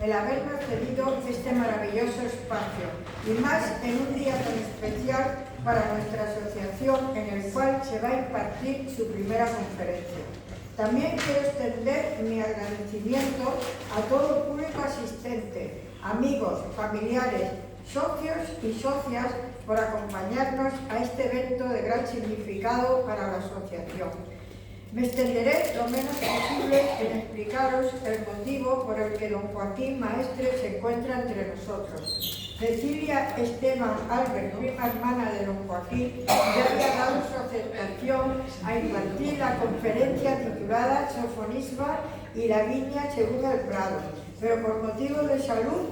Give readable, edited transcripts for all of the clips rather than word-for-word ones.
el habernos cedido este maravilloso espacio, y más en un día tan especial para nuestra asociación, en el cual se va a impartir su primera conferencia. También quiero extender mi agradecimiento a todo el público asistente, amigos, familiares, socios y socias por acompañarnos a este evento de gran significado para la asociación. Me extenderé lo menos posible en explicaros el motivo por el que don Joaquín Maestre se encuentra entre nosotros. Cecilia Esteban Albert, prima hermana de don Joaquín, ya había dado su aceptación a impartir la conferencia titulada Sofonisba y la viña según el Prado, pero por motivos de salud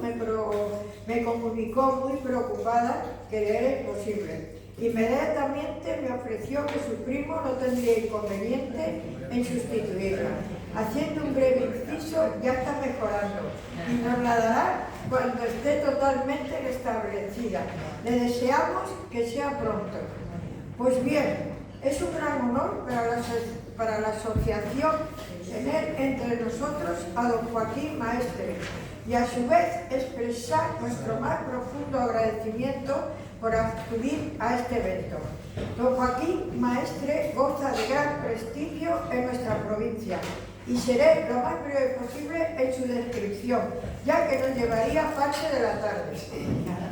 me comunicó muy preocupada que le era imposible. Inmediatamente me ofreció que su primo no tendría inconveniente en sustituirla. Haciendo un breve inciso, ya está mejorando y nos la dará cuando esté totalmente restablecida. Le deseamos que sea pronto. Pues bien, es un gran honor para la asociación tener entre nosotros a don Joaquín Maestre y a su vez expresar nuestro más profundo agradecimiento por acudir a este evento. Don Joaquín Maestre goza de gran prestigio en nuestra provincia y seré lo más breve posible en su descripción, ya que nos llevaría parte de la tarde.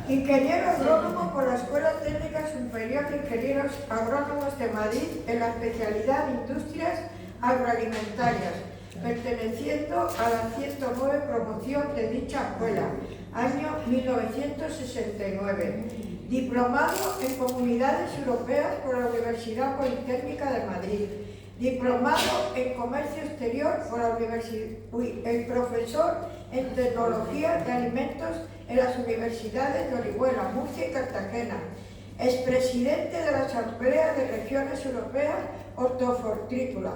Ingeniero agrónomo por la Escuela Técnica Superior de Ingenieros Agrónomos de Madrid en la especialidad de Industrias Agroalimentarias, perteneciendo a la 109 promoción de dicha escuela, año 1969. Diplomado en Comunidades Europeas por la Universidad Politécnica de Madrid. Diplomado en Comercio Exterior por la Universidad, profesor en Tecnología de Alimentos en las universidades de Orihuela, Murcia y Cartagena. Expresidente de la Asamblea de Regiones Europeas Hortofrutícola.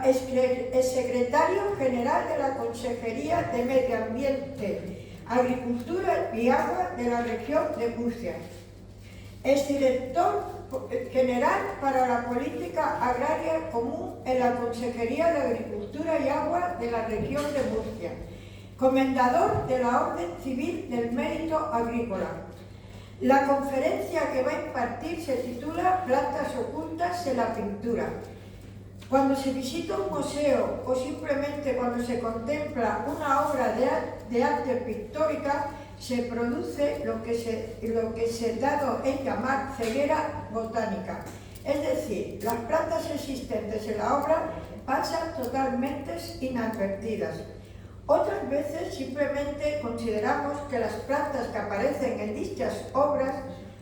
Exsecretario General de la Consejería de Medio Ambiente, Agricultura y Agua de la región de Murcia. Exdirector General para la Política Agraria Común en la Consejería de Agricultura y Agua de la región de Murcia. Comendador de la Orden Civil del Mérito Agrícola. La conferencia que va a impartir se titula Plantas ocultas en la pintura. Cuando se visita un museo o simplemente cuando se contempla una obra de arte pictórica, se produce lo que se ha dado en llamar ceguera botánica. Es decir, las plantas existentes en la obra pasan totalmente inadvertidas. Otras veces simplemente consideramos que las plantas que aparecen en dichas obras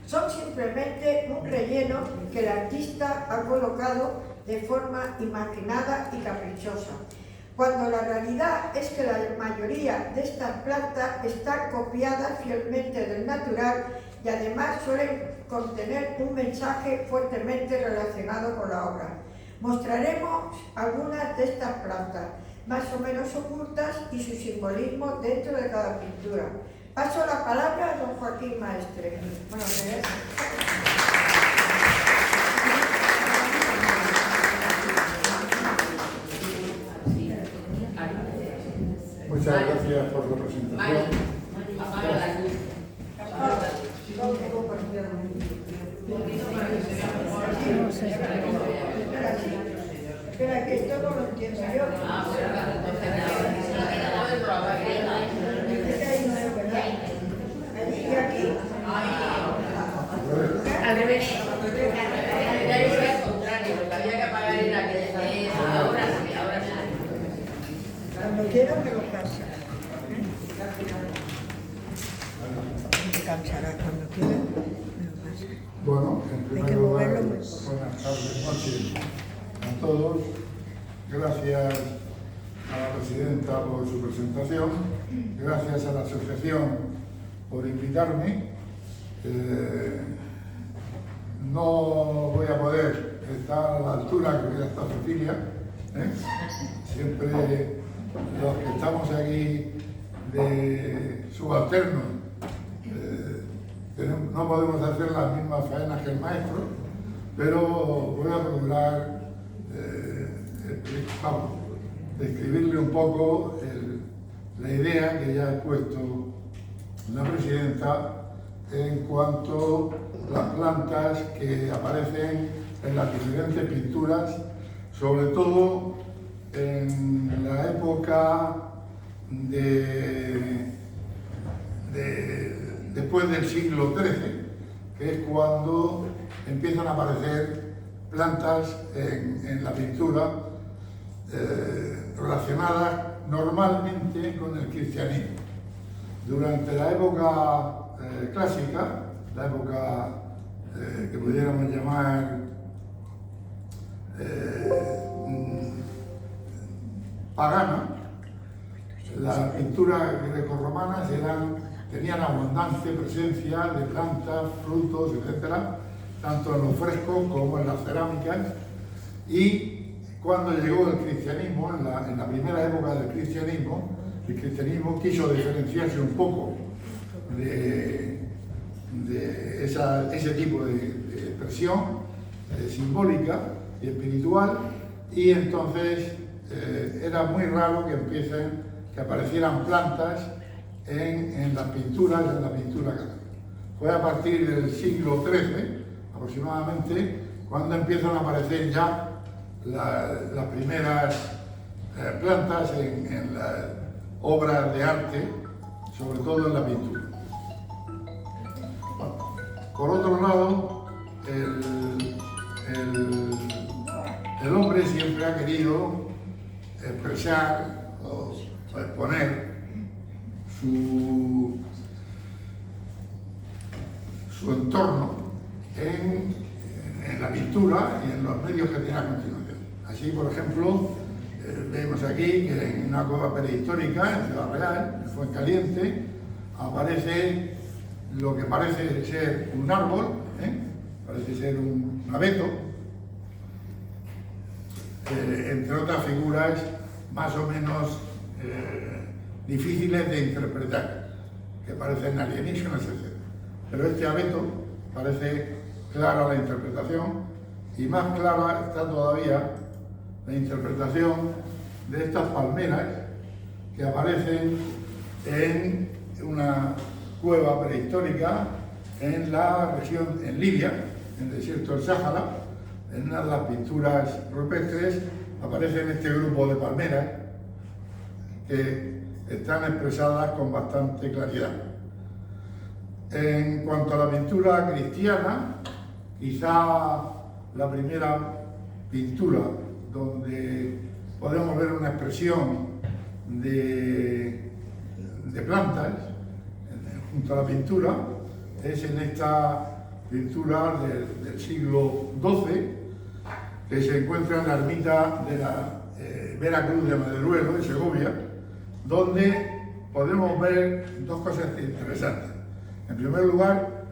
son simplemente un relleno que el artista ha colocado de forma imaginada y caprichosa, cuando la realidad es que la mayoría de estas plantas están copiadas fielmente del natural y además suelen contener un mensaje fuertemente relacionado con la obra. Mostraremos algunas de estas plantas, más o menos ocultas, y su simbolismo dentro de cada pintura. Paso la palabra a don Joaquín Maestre. Bueno, muchas gracias por la presentación. Espera, que esto no lo entiendo yo. Allí y aquí. Al revés. Cuando quiera me lo pasa. Me cansará cuando quiera me lo pasa. Bueno, en primer lugar, buenas tardes, noches a todos. Gracias a la presidenta por su presentación. Gracias a la asociación por invitarme. No voy a poder estar a la altura que ya está Cecilia. Siempre los que estamos aquí de subalternos no podemos hacer las mismas faenas que el maestro, pero voy a procurar describirle un poco la idea que ya ha expuesto la presidenta en cuanto a las plantas que aparecen en las diferentes pinturas, sobre todo en la época después del siglo XIII, que es cuando empiezan a aparecer plantas en la pintura relacionadas normalmente con el cristianismo. Durante la época clásica, la época que pudiéramos llamar pagana, las pinturas grecorromanas tenían abundante presencia de plantas, frutos, etcétera, tanto en los frescos como en las cerámicas. Y cuando llegó el cristianismo, en la primera época del cristianismo, el cristianismo quiso diferenciarse un poco de ese tipo de expresión simbólica y espiritual, y entonces era muy raro que aparecieran plantas en las pinturas, en la pintura católica. Fue a partir del siglo XIII, aproximadamente, cuando empiezan a aparecer ya las primeras plantas en las obras de arte, sobre todo en la pintura. Por otro lado, el hombre siempre ha querido expresar o exponer su entorno en la pintura y en los medios que tiene a continuación. Así, por ejemplo, vemos aquí que en una cueva prehistórica en Ciudad Real, en Fuencaliente, aparece lo que parece ser un árbol, parece ser un abeto, entre otras figuras más o menos difíciles de interpretar, que parecen alienígenas, etc. Pero este abeto parece clara la interpretación, y más clara está todavía la interpretación de estas palmeras que aparecen en una cueva prehistórica en la región, en Libia, en el desierto del Sáhara. En una de las pinturas rupestres aparecen este grupo de palmeras que están expresadas con bastante claridad. En cuanto a la pintura cristiana, quizá la primera pintura donde podemos ver una expresión de plantas junto a la pintura es en esta pintura del siglo XII, que se encuentra en la ermita de la Vera Cruz de Maderuelo, en Segovia, donde podemos ver dos cosas interesantes. En primer lugar,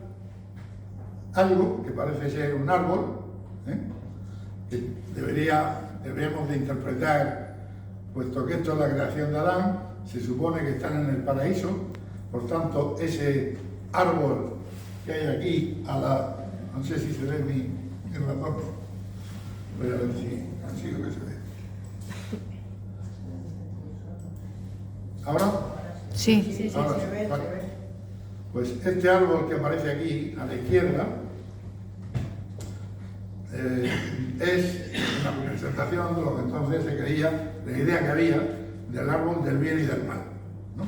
algo que parece ser un árbol, que deberíamos de interpretar, puesto que esto es la creación de Adán, se supone que están en el paraíso, por tanto, ese árbol que hay aquí, no sé si se ve mi ratón, voy a ver si consigo que se ve. ¿Ahora? Sí. Ahora, se ve. Pues este árbol que aparece aquí a la izquierda es una representación de lo que entonces se creía, la idea que había del árbol del bien y del mal, ¿no?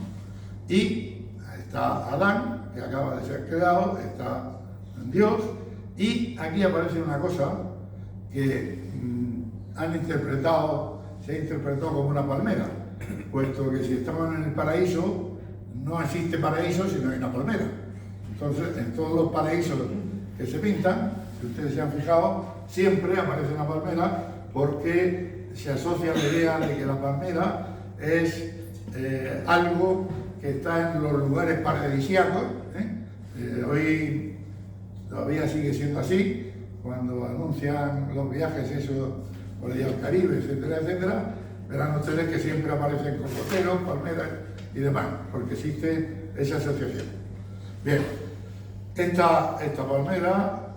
Y está Adán, que acaba de ser creado, está Dios, y aquí aparece una cosa que se ha interpretado como una palmera, puesto que si estamos en el paraíso, no existe paraíso si no hay una palmera. Entonces, en todos los paraísos que se pintan, si ustedes se han fijado, siempre aparece una palmera, porque se asocia la idea de que la palmera es algo que está en los lugares paradisíacos. Hoy todavía sigue siendo así, cuando anuncian los viajes esos por allá al Caribe, etcétera, etcétera, verán ustedes que siempre aparecen cocoteros, palmeras y demás, porque existe esa asociación. Bien, esta palmera,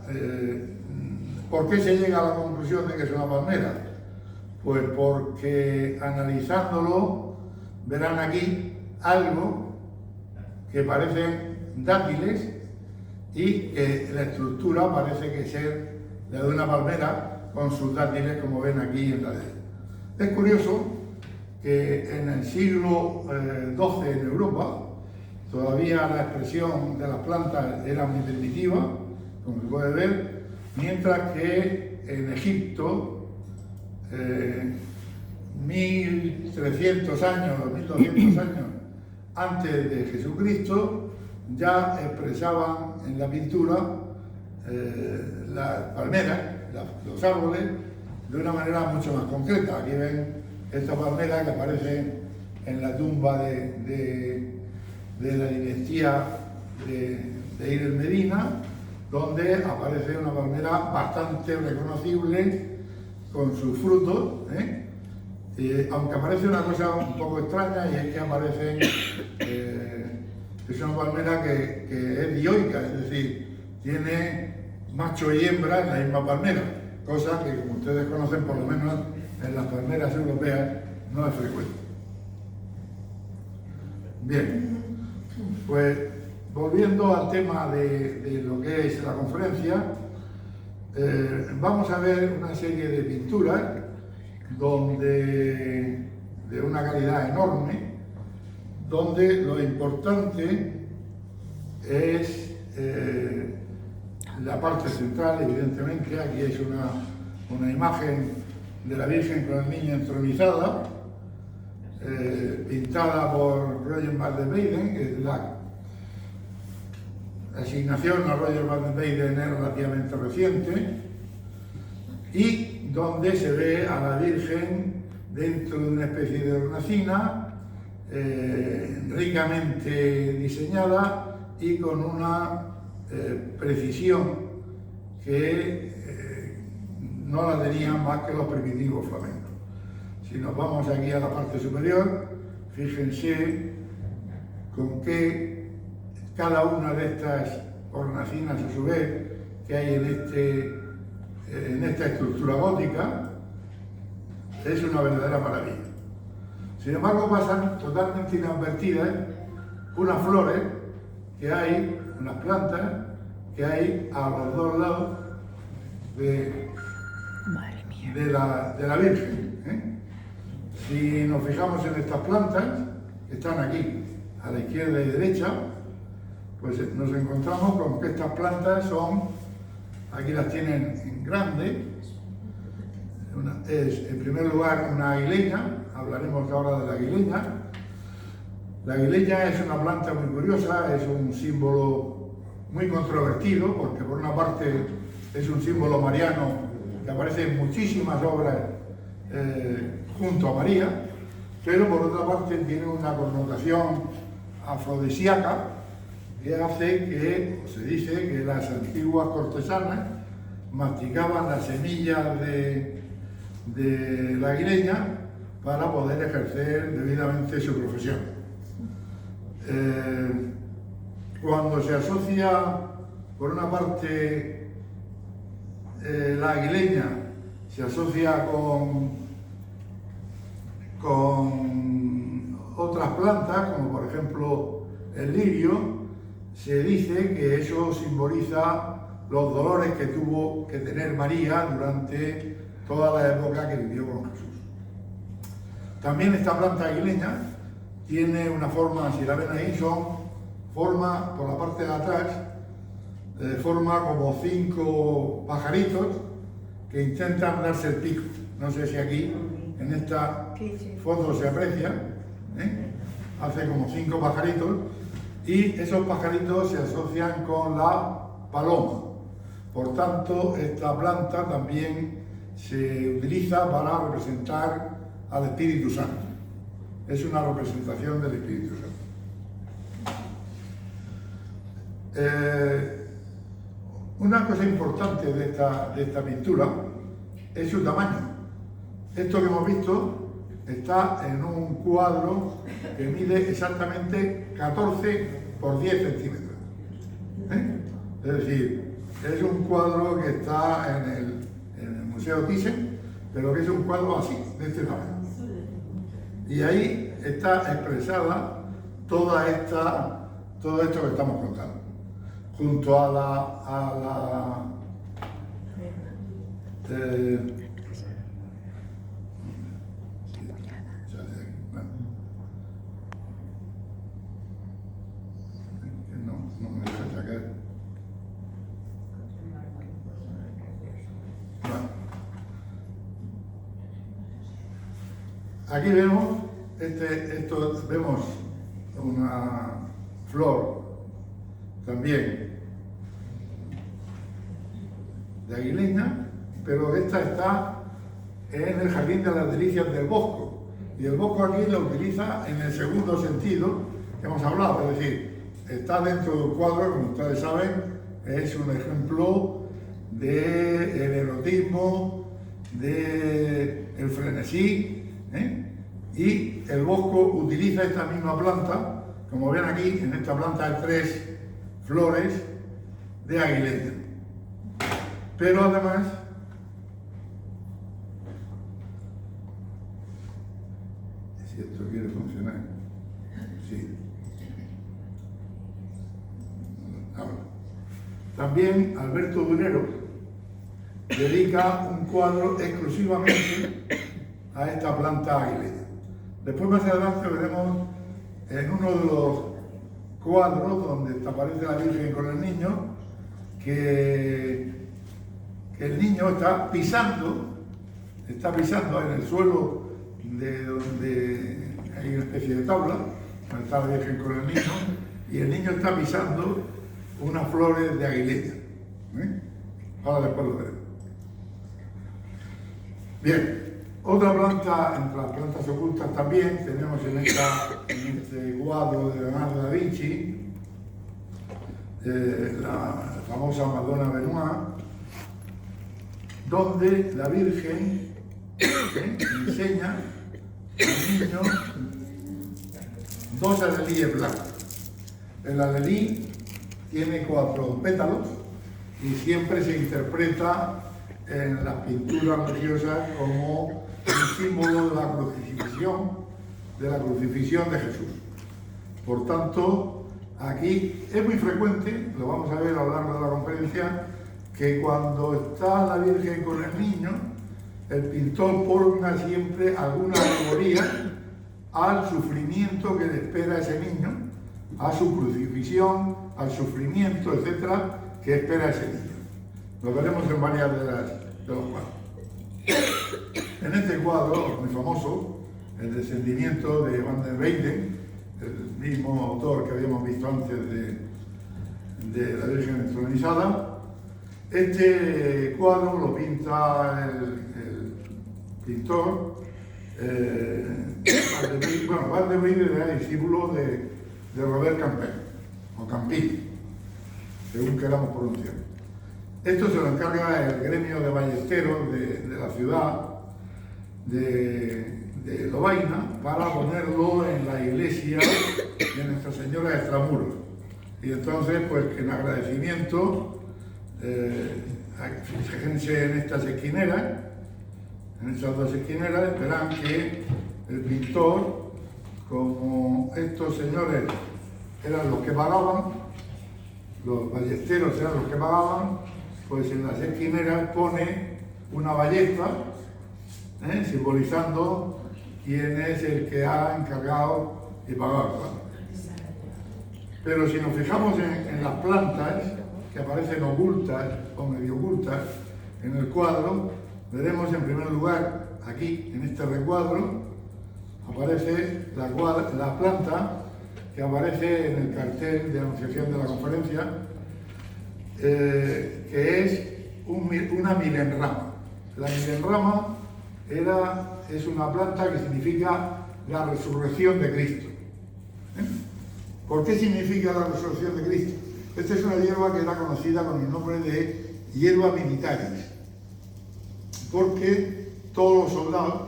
¿por qué se llega a la conclusión de que es una palmera? Pues porque analizándolo, verán aquí, algo que parecen dátiles y que la estructura parece que ser la de una palmera con sus dátiles, como ven aquí en la derecha. Es curioso que en el siglo XII en Europa todavía la expresión de las plantas era muy primitiva, como se puede ver, mientras que en Egipto, 1300 años o 1200 años antes de Jesucristo, ya expresaban en la pintura las palmeras, los árboles, de una manera mucho más concreta. Aquí ven esta palmera que aparece en la tumba de la dinastía de Ir el Medina, donde aparece una palmera bastante reconocible con sus frutos, aunque aparece una cosa un poco extraña, y es que aparecen, es una palmera que es dioica, es decir, tiene macho y hembra en la misma palmera, cosa que, como ustedes conocen, por lo menos en las palmeras europeas no es frecuente. Bien, pues volviendo al tema de lo que es la conferencia, vamos a ver una serie de pinturas de una calidad enorme, donde lo importante es la parte central. Evidentemente aquí es una imagen de la Virgen con el niño entronizada, pintada por Roger van der Weyden, que es la asignación a Roger van der Weyden es relativamente reciente, y donde se ve a la Virgen dentro de una especie de hornacina ricamente diseñada y con una precisión que no la tenían más que los primitivos flamencos. Si nos vamos aquí a la parte superior, fíjense con que cada una de estas hornacinas, a su vez, que hay en esta estructura gótica, es una verdadera maravilla. Sin embargo, pasan totalmente inadvertidas unas flores que hay, unas plantas que hay a los dos lados de la Virgen. Si nos fijamos en estas plantas, que están aquí, a la izquierda y derecha, pues nos encontramos con que estas plantas son, aquí las tienen en grande, es en primer lugar una aguileña, hablaremos ahora de la aguileña. La aguileña es una planta muy curiosa, es un símbolo muy controvertido, porque por una parte es un símbolo mariano que aparece en muchísimas obras junto a María, pero por otra parte tiene una connotación afrodisíaca que hace que, se dice que las antiguas cortesanas masticaban las semillas de la aguileña para poder ejercer debidamente su profesión. Cuando se asocia, por una parte, la aguileña se asocia con otras plantas, como por ejemplo el lirio, se dice que eso simboliza los dolores que tuvo que tener María durante toda la época que vivió con Jesús. También esta planta aguileña tiene una forma, si la ven ahí, forma por la parte de atrás, forma como 5 pajaritos que intentan darse el pico. No sé si aquí, en esta foto se aprecia, hace como 5 pajaritos, y esos pajaritos se asocian con la paloma. Por tanto, esta planta también se utiliza para representar al Espíritu Santo. Es una representación del Espíritu Santo. Una cosa importante de esta pintura es su tamaño. Esto que hemos visto está en un cuadro que mide exactamente 14 por 10 centímetros. Es decir, es un cuadro que está en el Museo Thyssen, pero que es un cuadro así, de este tamaño. Y ahí está expresada todo esto que estamos contando. Junto a la no me deja sacar. Bueno. Aquí vemos, vemos una flor también de aguileña, pero esta está en el Jardín de las Delicias del Bosco. Y el Bosco aquí lo utiliza en el segundo sentido que hemos hablado, es decir, está dentro del cuadro, como ustedes saben, es un ejemplo del erotismo, del frenesí, y el Bosco utiliza esta misma planta, como ven aquí, en esta planta hay 3 flores de aguileña. Pero además, si esto quiere funcionar, sí. Ahora. También Alberto Durero dedica un cuadro exclusivamente a esta planta aguileña. Después más adelante veremos en uno de los cuadros donde aparece la Virgen con el niño que el niño está pisando en el suelo de donde hay una especie de tabla, donde está la Virgen con el niño, y el niño está pisando unas flores de aguileña. Ahora después lo veremos. Bien, otra planta, entre las plantas ocultas también, tenemos en este cuadro de Leonardo da Vinci, la famosa Madonna Benoit, donde la Virgen enseña al niño 2 alelíes blancos. El alelí tiene 4 pétalos y siempre se interpreta en las pinturas religiosas como un símbolo de la crucifixión de Jesús. Por tanto, aquí es muy frecuente, lo vamos a ver a lo largo de la conferencia, que cuando está la Virgen con el niño, el pintor ponga siempre alguna alegoría al sufrimiento que le espera a ese niño, a su crucifixión, al sufrimiento, etcétera, que espera a ese niño. Lo veremos en varias de los cuadros. En este cuadro, muy famoso, El descendimiento de Van der Weyden, el mismo autor que habíamos visto antes de la Virgen entronizada, este cuadro lo pinta el pintor Van der Weyden era discípulo de Robert Campin, o Campin, según queramos pronunciar. Esto se lo encarga el gremio de ballesteros de la ciudad de Lovaina para ponerlo en la iglesia de Nuestra Señora de Extramuros. Y entonces, pues en agradecimiento, fíjense en estas esquineras, en estas 2 esquineras, esperan que el pintor, como estos señores eran los que pagaban, los ballesteros eran los que pagaban, pues en las esquineras pone una ballesta, simbolizando quién es el que ha encargado y pagado. Pero si nos fijamos en las plantas que aparecen ocultas o medio ocultas en el cuadro, veremos en primer lugar aquí en este recuadro aparece la planta que aparece en el cartel de anunciación de la conferencia, que es una milenrama. La milenrama es una planta que significa la resurrección de Cristo. ¿Por qué significa la resurrección de Cristo? Esta es una hierba que era conocida con el nombre de hierba militaris, porque todos los soldados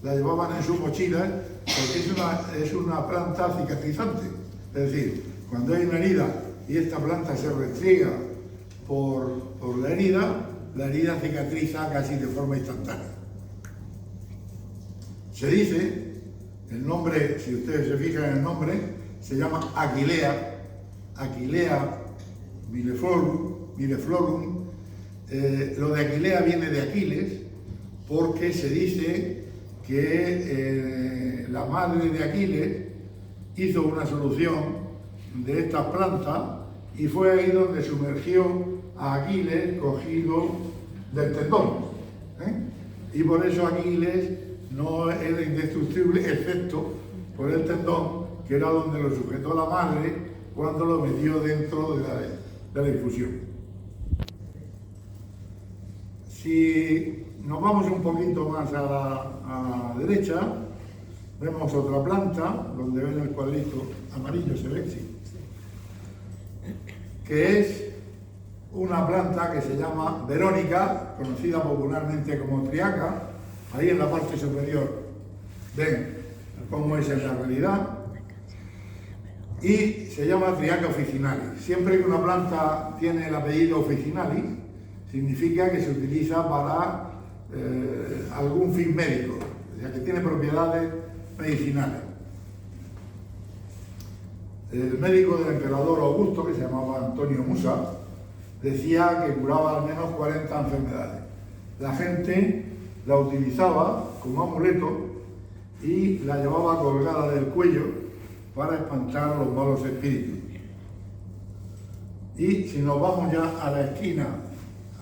la llevaban en sus mochilas, porque es una planta cicatrizante. Es decir, cuando hay una herida y esta planta se restriega por la herida cicatriza casi de forma instantánea. Se dice, el nombre, si ustedes se fijan en el nombre, se llama Aquilea milleflorum. Lo de Aquilea viene de Aquiles, porque se dice que la madre de Aquiles hizo una solución de estas plantas y fue ahí donde sumergió a Aquiles cogido del tendón, y por eso Aquiles no era indestructible excepto por el tendón, que era donde lo sujetó la madre cuando lo metió dentro de la infusión. Si nos vamos un poquito más a la derecha, vemos otra planta, donde ven el cuadrito amarillo, se ve, sí, que es una planta que se llama Verónica, conocida popularmente como triaca. Ahí en la parte superior ven cómo es en la realidad, y se llama Triaca officinalis. Siempre que una planta tiene el apellido officinalis, significa que se utiliza para algún fin médico, o sea, que tiene propiedades medicinales. El médico del emperador Augusto, que se llamaba Antonio Musa, decía que curaba al menos 40 enfermedades. La gente la utilizaba como amuleto y la llevaba colgada del cuello para espantar a los malos espíritus. Y si nos vamos ya a la esquina,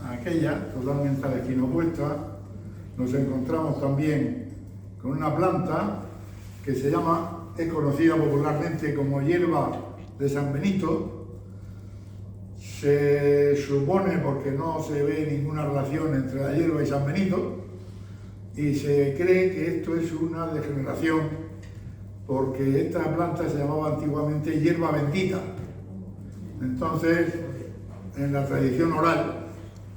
a aquella, totalmente a la esquina opuesta, nos encontramos también con una planta que se llama, es conocida popularmente como hierba de San Benito. Se supone, porque no se ve ninguna relación entre la hierba y San Benito, y se cree que esto es una degeneración, porque esta planta se llamaba antiguamente hierba bendita. Entonces, en la tradición oral,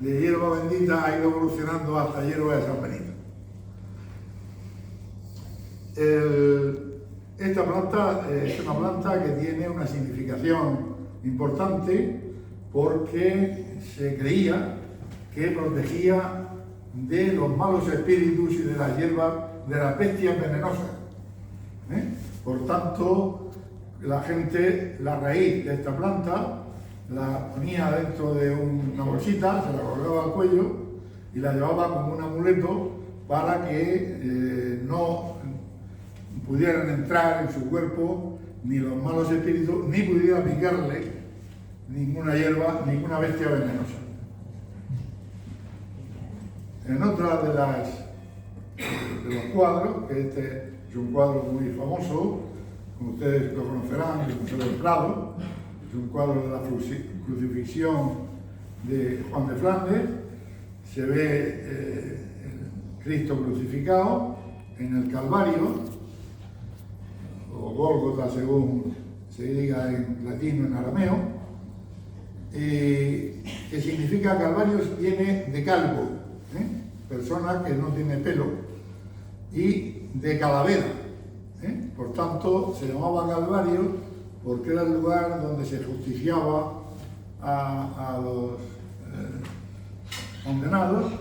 de hierba bendita ha ido evolucionando hasta hierba de San Benito. Esta planta es una planta que tiene una significación importante, porque se creía que protegía de los malos espíritus y de las hierbas, de las bestias venenosas. Por tanto, la gente, la raíz de esta planta, la ponía dentro de una bolsita, se la colgaba al cuello y la llevaba como un amuleto para que no pudieran entrar en su cuerpo ni los malos espíritus, ni pudiera picarle ninguna hierba, ninguna bestia venenosa. En otra de los cuadros, que este es un cuadro muy famoso, como ustedes lo conocerán, el Museo del Prado, es un cuadro de la crucifixión de Juan de Flandes. Se ve el Cristo crucificado en el Calvario, o Gólgota según se diga en latino, en arameo, que significa Calvario, viene de calvo, persona que no tiene pelo, y de calavera. Por tanto, se llamaba Calvario porque era el lugar donde se justiciaba a los condenados,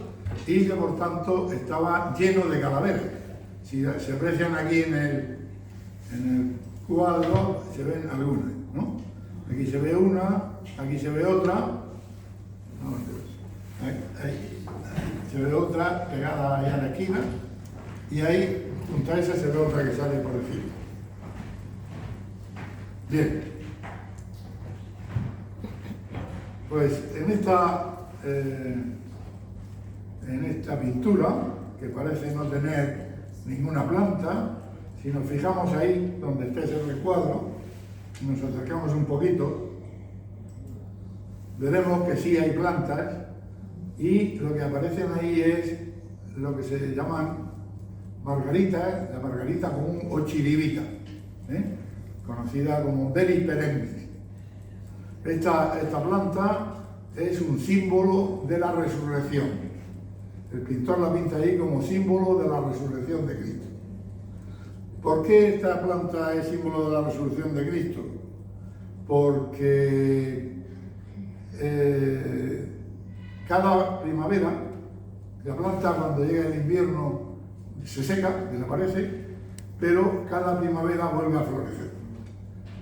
y que por tanto estaba lleno de calaveras. Si se aprecian aquí en el cuadro, se ven algunas, ¿no? Aquí se ve una, aquí se ve otra, ahí se ve otra pegada ahí a la esquina, y ahí junto a esa se ve otra que sale por el filo. Bien, pues en esta pintura, que parece no tener ninguna planta, si nos fijamos ahí donde está ese recuadro y nos acercamos un poquito, veremos que sí hay plantas, y lo que aparecen ahí es lo que se llaman margaritas, la margarita común o chiribita, conocida como Delis perennis. Esta planta es un símbolo de la resurrección. El pintor la pinta ahí como símbolo de la resurrección de Cristo. ¿Por qué esta planta es símbolo de la resurrección de Cristo? Porque cada primavera, la planta cuando llega el invierno se seca, desaparece, pero cada primavera vuelve a florecer.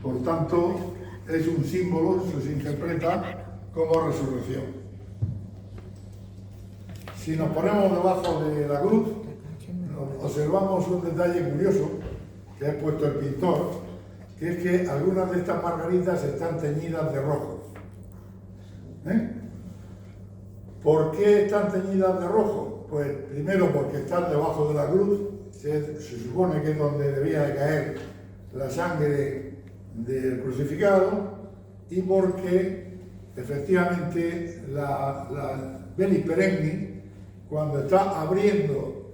Por tanto, es un símbolo, se interpreta como resurrección. Si nos ponemos debajo de la cruz, observamos un detalle curioso que ha puesto el pintor, que es que algunas de estas margaritas están teñidas de rojo. ¿Por qué están teñidas de rojo? Pues primero porque están debajo de la cruz, se supone que es donde debía de caer la sangre del crucificado, y porque efectivamente la Bellis perennis, cuando está abriendo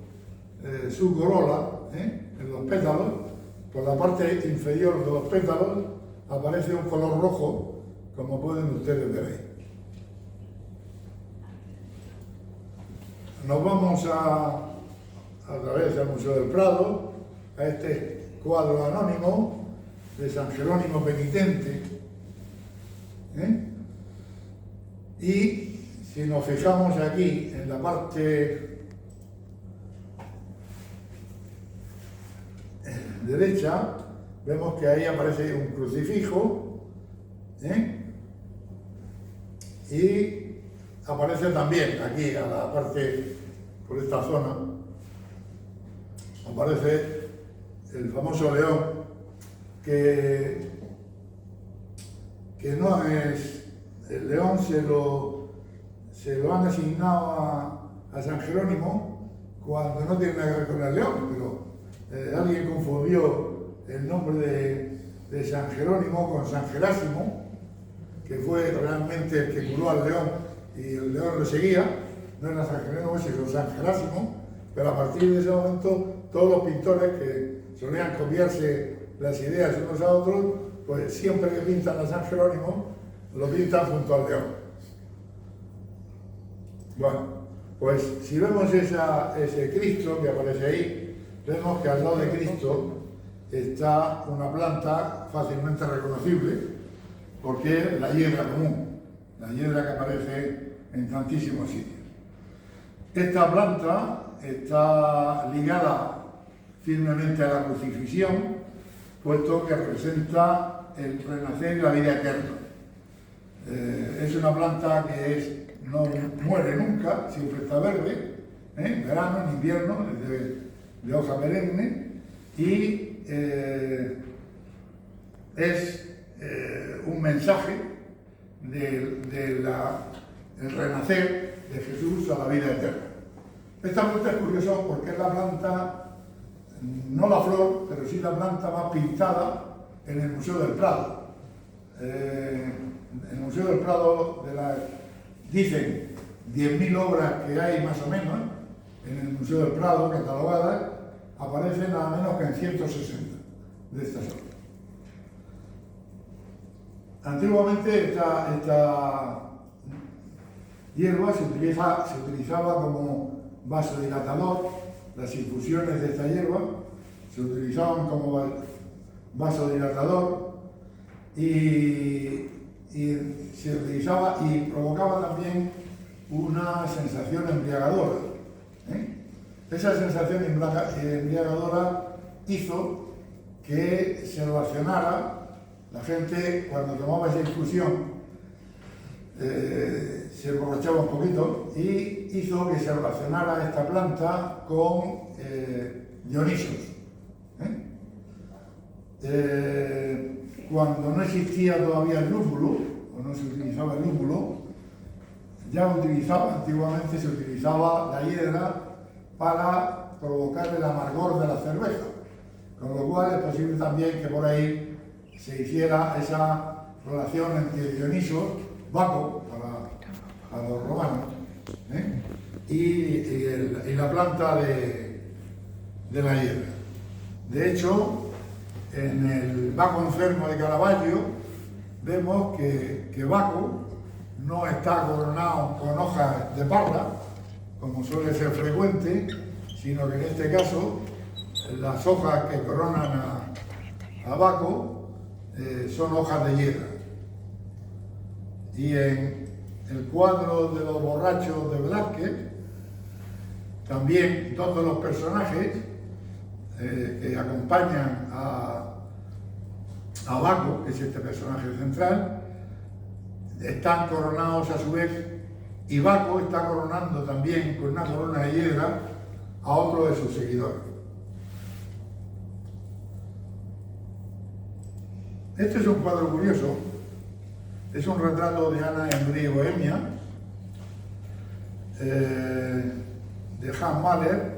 su corola, en los pétalos, por la parte inferior de los pétalos aparece un color rojo, como pueden ustedes ver ahí. Nos vamos a través del Museo del Prado, a este cuadro anónimo de San Jerónimo Penitente. Y si nos fijamos aquí en la parte derecha, vemos que ahí aparece un crucifijo, y aparece también aquí a la parte, por esta zona, aparece el famoso león, que no es, el león se lo han asignado a San Jerónimo cuando no tiene nada que ver con el león, pero alguien confundió el nombre de San Jerónimo con San Gerásimo, que fue realmente el que curó al león y el león lo seguía. No era San Jerónimo, sino San Gerásimo, pero a partir de ese momento todos los pintores que solían copiarse las ideas unos a otros, pues siempre que pintan a San Jerónimo, lo pintan junto al león. Bueno, pues si vemos ese Cristo que aparece ahí, vemos que al lado de Cristo está una planta fácilmente reconocible, porque es la hiedra común, la hiedra que aparece en tantísimos sitios. Esta planta está ligada firmemente a la crucifixión, puesto que representa el renacer y la vida eterna. Es una planta que no muere nunca, siempre está verde, en verano, en invierno, es de hoja perenne, y es un mensaje del renacer de Jesús a la vida eterna. Esta planta es curiosa porque es la planta, no la flor, pero sí la planta más pintada en el Museo del Prado. El Museo del Prado dicen 10.000 obras que hay más o menos en el Museo del Prado catalogadas, aparecen nada menos que en 160 de estas obras. Antiguamente esta hierba se utilizaba como vasodilatador. Las infusiones de esta hierba se utilizaban como vasodilatador y se utilizaba y provocaba también una sensación embriagadora. Esa sensación embriagadora hizo que se relacionara la gente, cuando tomaba esa infusión, se emborrachaba un poquito, y hizo que se relacionara esta planta con Dionisos. Cuando no existía todavía el lúpulo, o no se utilizaba el lúpulo, antiguamente se utilizaba la hiedra para provocar el amargor de la cerveza, con lo cual es posible también que por ahí se hiciera esa relación entre Dioniso, Baco, para los romanos, y la planta de la hiedra. De hecho, en el Baco enfermo de Caravaggio vemos que Baco no está coronado con hojas de parra, como suele ser frecuente, sino que en este caso las hojas que coronan a Baco son hojas de hiedra. Y en el cuadro de los borrachos de Velázquez, también dos de los personajes que acompañan a Baco, que es este personaje central, están coronados a su vez, y Baco está coronando también con una corona de hiedra a otro de sus seguidores. Este es un cuadro curioso, es un retrato de Ana en Brie, Bohemia, de Hans Mahler.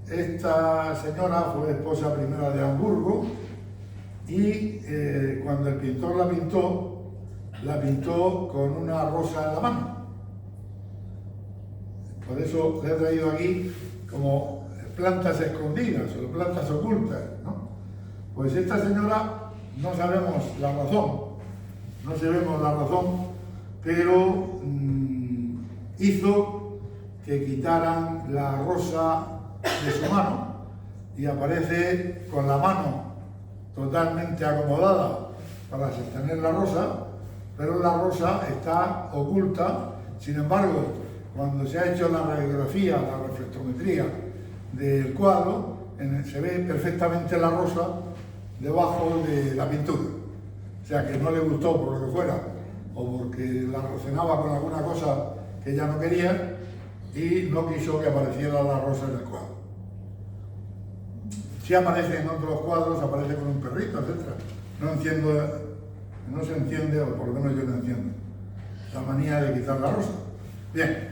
Esta señora fue esposa primera de Hamburgo y cuando el pintor la pintó con una rosa en la mano. Por eso le he traído aquí como plantas escondidas o plantas ocultas, ¿no? Pues esta señora no sabemos la razón, pero hizo que quitaran la rosa de su mano y aparece con la mano totalmente acomodada para sostener la rosa, pero la rosa está oculta. Sin embargo, cuando se ha hecho la radiografía, la reflectometría del cuadro, se ve perfectamente la rosa debajo de la pintura. O sea que no le gustó por lo que fuera, o porque la relacionaba con alguna cosa que ella no quería y no quiso que apareciera la rosa en el cuadro. Si aparece en otros cuadros, aparece con un perrito, etc. No se entiende, o por lo menos yo no entiendo, la manía de quitar la rosa. Bien,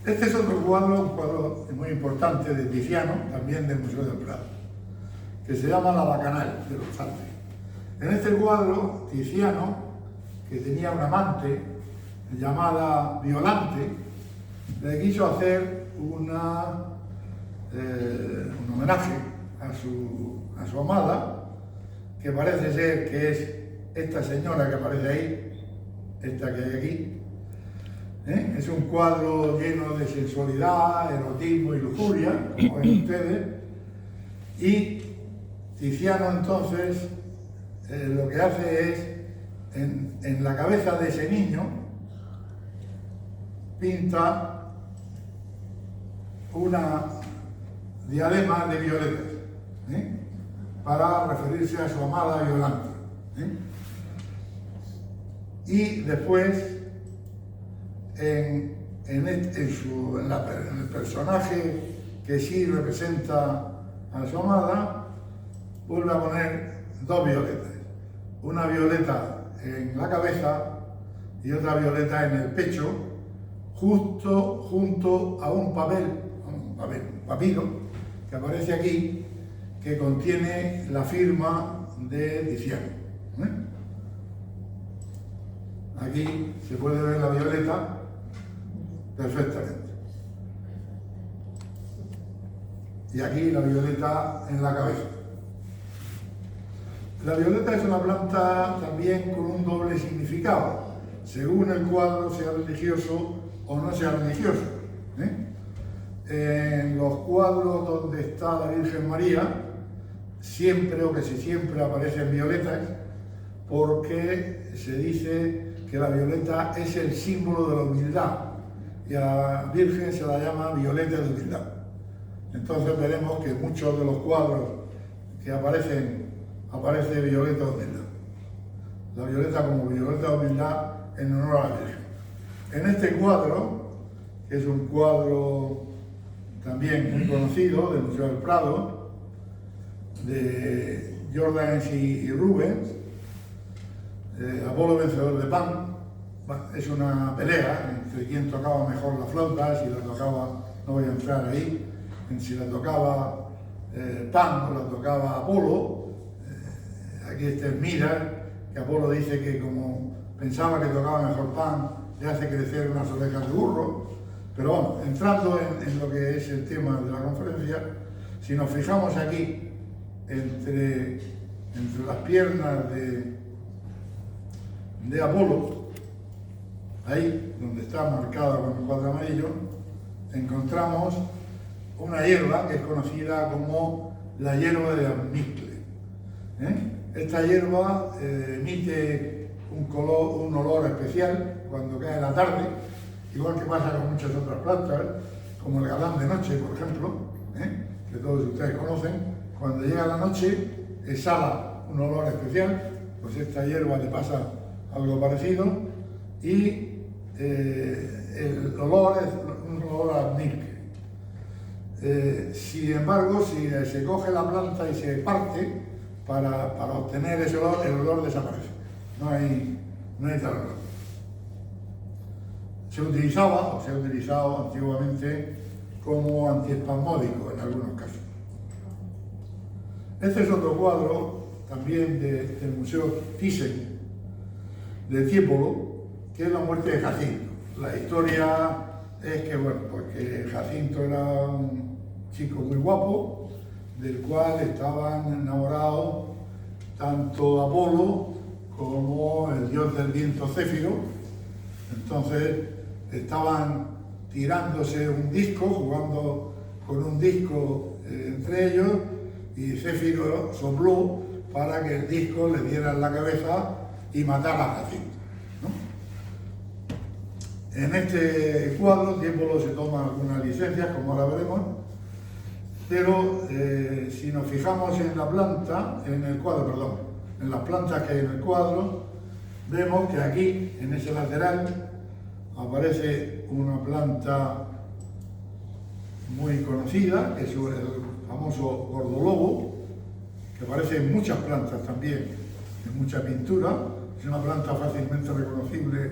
este es otro cuadro, un cuadro muy importante de Tiziano, también del Museo del Prado, que se llama La Bacanal de los Andes. En este cuadro, Tiziano, que tenía una amante llamada Violante, le quiso hacer un homenaje a su amada, que parece ser que es esta señora que aparece ahí, esta que hay aquí. Es un cuadro lleno de sensualidad, erotismo y lujuria, como ven ustedes, y Tiziano entonces lo que hace es, en la cabeza de ese niño, pinta una diadema de violetas, para referirse a su amada Violante. Y después, en el personaje que sí representa a su amada, vuelve a poner dos violetas. Una violeta en la cabeza y otra violeta en el pecho, justo junto a un papiro que aparece aquí, que contiene la firma de Tiziano. Aquí se puede ver la violeta perfectamente. Y aquí la violeta en la cabeza. La violeta es una planta también con un doble significado, según el cuadro sea religioso o no sea religioso. En los cuadros donde está la Virgen María, siempre o casi siempre aparecen violetas, porque se dice que la violeta es el símbolo de la humildad y a la Virgen se la llama violeta de humildad. Entonces veremos que muchos de los cuadros que aparece violeta de humildad. La violeta como violeta de humildad en honor a la Virgen. En este cuadro, que es un cuadro también muy conocido del Museo del Prado, de Jordaens y Rubens, Apolo vencedor de Pan, es una pelea entre quién tocaba mejor la flauta, si la tocaba, no voy a entrar ahí, en si la tocaba Pan o la tocaba Apolo. Aquí está Midas, que Apolo dice que como pensaba que tocaba mejor Pan, le hace crecer unas orejas de burro. Pero bueno, entrando en lo que es el tema de la conferencia, si nos fijamos aquí, entre las piernas de Apolo, ahí donde está marcada con el cuadro amarillo, encontramos una hierba que es conocida como la hierba de almizcle. Esta hierba emite un olor especial cuando cae la tarde, igual que pasa con muchas otras plantas, como el galán de noche, por ejemplo, que todos ustedes conocen. Cuando llega la noche exhala un olor especial, pues esta hierba le pasa algo parecido, y el olor es un olor a almizcle. Sin embargo, si se coge la planta y se parte para obtener ese olor, el olor desaparece. No hay tal olor. Se utilizaba o se ha utilizado antiguamente como antiespasmódico en algunos casos. Este es otro cuadro también del Museo Thyssen de Tiepolo, que es la muerte de Jacinto. La historia es que, bueno, pues que Jacinto era un chico muy guapo, del cual estaban enamorados tanto Apolo como el dios del viento Céfiro. Entonces estaban tirándose un disco, jugando con un disco entre ellos, y Céfiro sopló para que el disco le diera en la cabeza y matara a Jacinto, ¿no? En este cuadro Tiepolo se toma algunas licencias, como ahora veremos, pero si nos fijamos en la planta, en el cuadro, perdón, en las plantas que hay en el cuadro, vemos que aquí, en ese lateral, aparece una planta muy conocida, que es el famoso gordolobo, que aparece en muchas plantas también, en mucha pintura. Es una planta fácilmente reconocible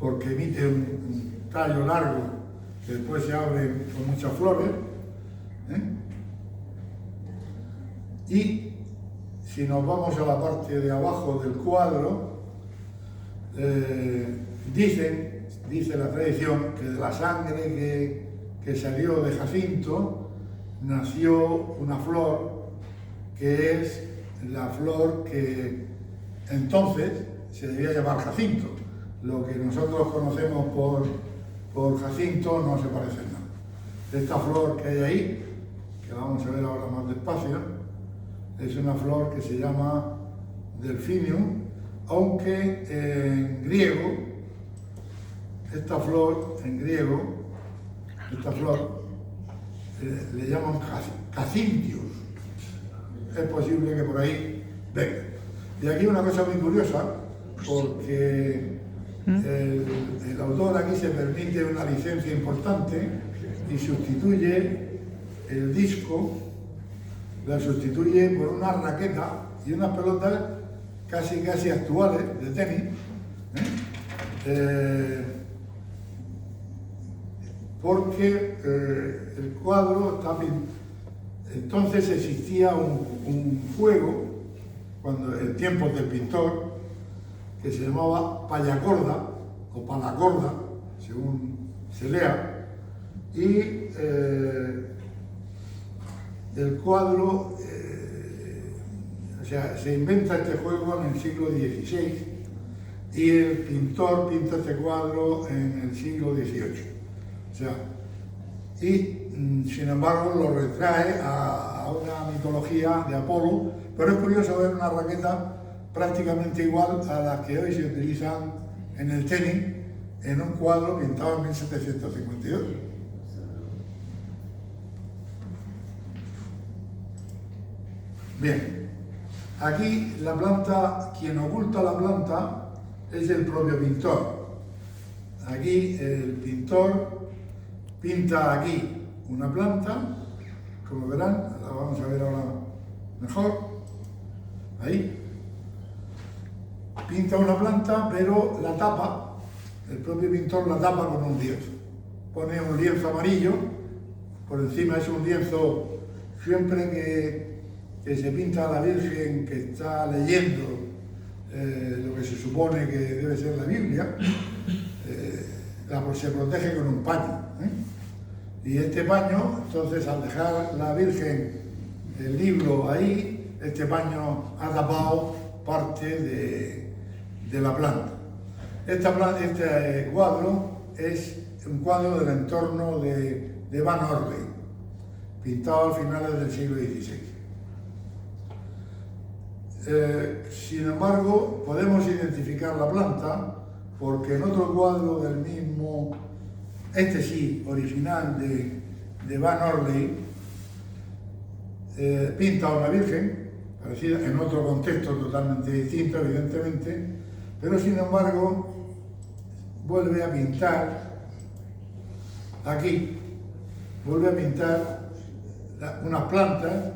porque emite un tallo largo que después se abre con muchas flores. Y si nos vamos a la parte de abajo del cuadro, dice la tradición que de la sangre que salió de Jacinto nació una flor que es la flor que entonces se debía llamar Jacinto. Lo que nosotros conocemos por Jacinto no se parece en nada. Esta flor que hay ahí, que vamos a ver ahora más despacio, es una flor que se llama Delphinium, aunque en griego, esta flor le llaman Cacintius. Es posible que por ahí venga. Y aquí una cosa muy curiosa, porque el autor aquí se permite una licencia importante y sustituye el disco, la sustituye por una raqueta y unas pelotas casi actuales de tenis, porque el cuadro está pintado. Entonces existía un juego, cuando en tiempos del pintor, que se llamaba pallacorda o palacorda, según se lea, y el cuadro, se inventa este juego en el siglo XVI y el pintor pinta este cuadro en el siglo XVIII. Sin embargo lo retrae a una mitología de Apolo, pero es curioso ver una raqueta prácticamente igual a las que hoy se utilizan en el tenis en un cuadro pintado en 1752. Bien, aquí la planta, quien oculta la planta es el propio pintor. Aquí el pintor pinta aquí una planta, como verán, la vamos a ver ahora mejor, ahí. Pinta una planta, pero la tapa, el propio pintor la tapa con un lienzo. Pone un lienzo amarillo, por encima es un lienzo, siempre que se pinta a la Virgen que está leyendo lo que se supone que debe ser la Biblia, se protege con un paño. Y este paño, entonces, al dejar la Virgen el libro ahí, este paño ha tapado parte de la planta. Este cuadro es un cuadro del entorno de Van Orley, pintado a finales del siglo XVI. Sin embargo, podemos identificar la planta porque en otro cuadro del mismo, este sí, original de Van Orley, pinta a una virgen, parecida, en otro contexto totalmente distinto, evidentemente, pero sin embargo vuelve a pintar aquí, vuelve a pintar unas plantas,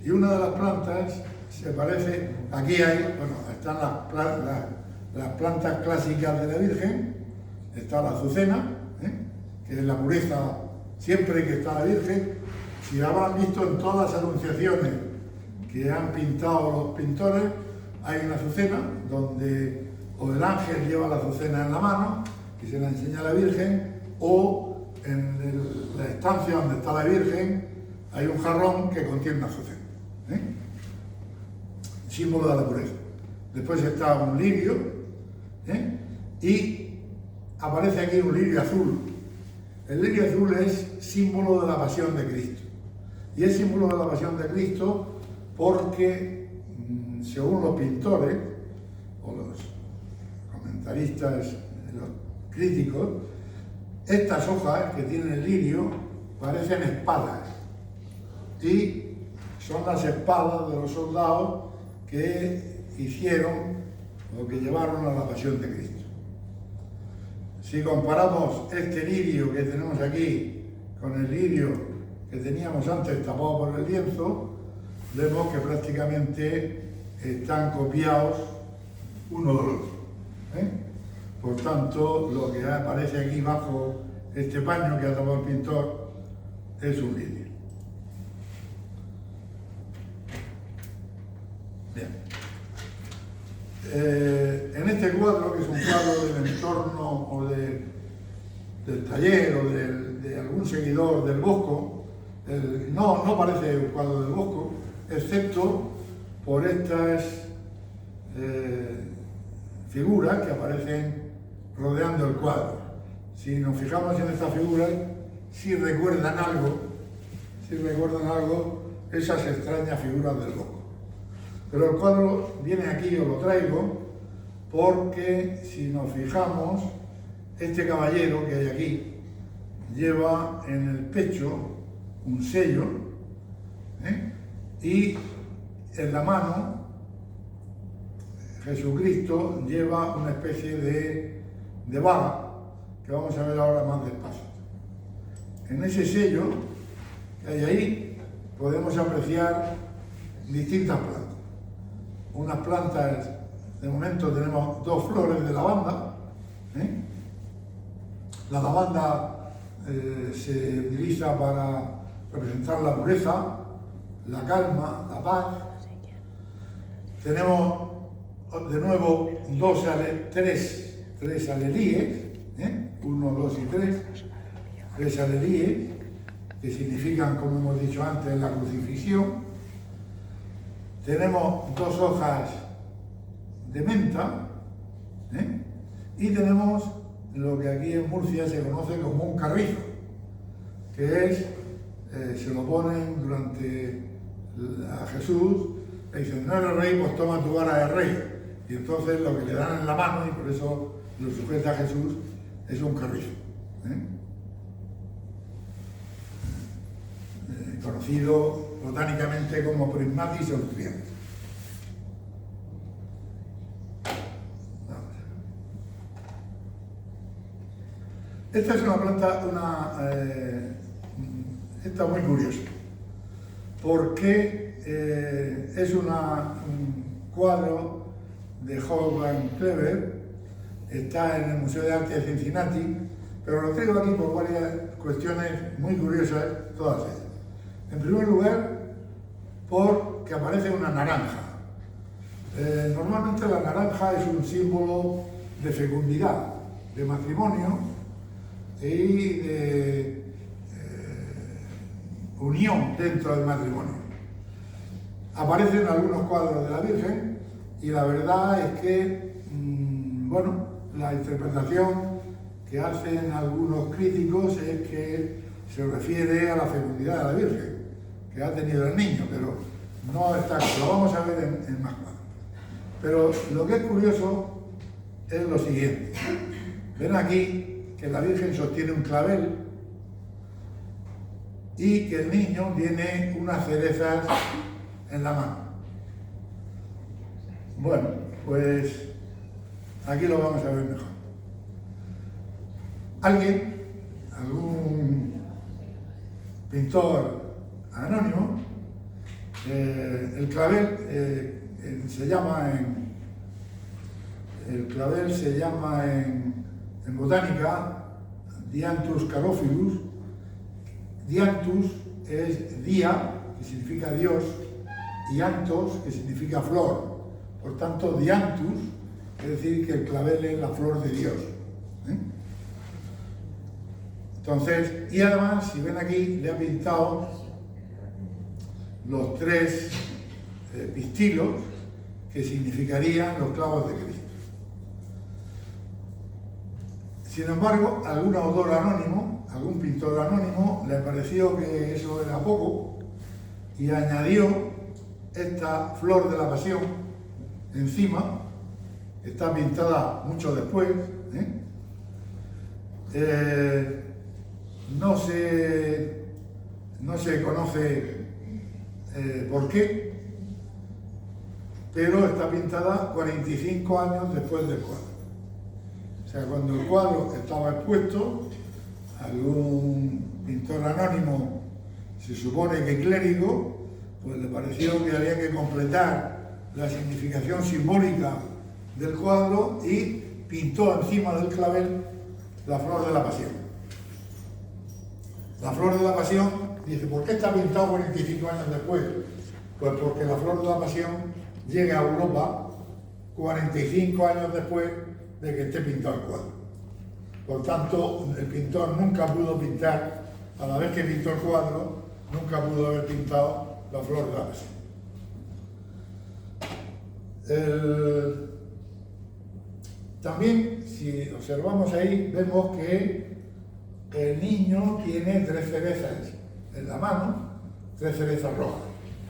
y una de las plantas se parece, aquí hay, bueno, están las plantas clásicas de la Virgen, está la azucena, que es la pureza siempre que está la Virgen. Si habrán visto en todas las anunciaciones que han pintado los pintores, hay una azucena donde o el ángel lleva la azucena en la mano y se la enseña a la Virgen, o en la estancia donde está la Virgen hay un jarrón que contiene una azucena, símbolo de la pureza. Después está un lirio, y aparece aquí un lirio azul. El lirio azul es símbolo de la pasión de Cristo. Y es símbolo de la pasión de Cristo porque, según los pintores, o los comentaristas, los críticos, estas hojas que tiene el lirio parecen espadas. Y son las espadas de los soldados que hicieron o que llevaron a la pasión de Cristo. Si comparamos este lirio que tenemos aquí con el lirio que teníamos antes tapado por el lienzo, vemos que prácticamente están copiados uno del otro. Por tanto, lo que aparece aquí bajo este paño que ha tapado el pintor es un lirio. Bien. En este cuadro, que es un cuadro del entorno o del taller o de algún seguidor del Bosco, no parece un cuadro del Bosco, excepto por estas figuras que aparecen rodeando el cuadro. Si nos fijamos en estas figuras, si recuerdan algo esas extrañas figuras del Bosco. Pero el cuadro viene aquí, os lo traigo, porque si nos fijamos, este caballero que hay aquí lleva en el pecho un sello, y en la mano Jesucristo lleva una especie de vara, que vamos a ver ahora más despacio. En ese sello que hay ahí podemos apreciar distintas plantas. Unas plantas, de momento tenemos dos flores de lavanda. La lavanda se utiliza para representar la pureza, la calma, la paz. Tenemos de nuevo tres alelíes, 1, 2 y 3 alelíes, que significan, como hemos dicho antes, la crucifixión. Tenemos dos hojas de menta, y tenemos lo que aquí en Murcia se conoce como un carrizo, que es, se lo ponen durante a Jesús, le dicen, no eres rey, pues toma tu vara de rey. Y entonces lo que le dan en la mano, y por eso lo sujeta a Jesús, es un carrizo. Conocido botánicamente como Prismatis austrialis. Esta es una planta, esta muy curiosa, porque es un cuadro de Johann Kleber, está en el Museo de Arte de Cincinnati, pero lo traigo aquí por varias cuestiones muy curiosas, todas ellas. En primer lugar, porque aparece una naranja. Normalmente la naranja es un símbolo de fecundidad, de matrimonio y de unión dentro del matrimonio. Aparecen algunos cuadros de la Virgen y la verdad es que, bueno, la interpretación que hacen algunos críticos es que se refiere a la fecundidad de la Virgen que ha tenido el niño, pero no está, lo vamos a ver en más cuadros. Pero lo que es curioso es lo siguiente. Ven aquí que la Virgen sostiene un clavel y que el niño tiene unas cerezas en la mano. Bueno, pues aquí lo vamos a ver mejor. Algún pintor anónimo, el clavel se llama en botánica Dianthus carophilus. Dianthus es día, que significa Dios, y anthos, que significa flor. Por tanto, Dianthus es decir que el clavel es la flor de Dios. Entonces, y además, si ven aquí, le ha pintado los 3 pistilos que significarían los clavos de Cristo. Sin embargo, algún autor anónimo, algún pintor anónimo, le pareció que eso era poco y añadió esta flor de la pasión encima, que está pintada mucho después. No se conoce por qué, pero está pintada 45 años después del cuadro. O sea, cuando el cuadro estaba expuesto, algún pintor anónimo, se supone que clérigo, pues le pareció que había que completar la significación simbólica del cuadro y pintó encima del clavel la flor de la pasión. La flor de la pasión, dice, ¿por qué está pintado 45 años después? Pues porque la flor de la pasión llega a Europa 45 años después de que esté pintado el cuadro. Por tanto, el pintor nunca pudo pintar, a la vez que pintó el cuadro, nunca pudo haber pintado la flor de la pasión. También, si observamos ahí, vemos que el niño tiene 3 cerezas en la mano, 3 cerezas rojas.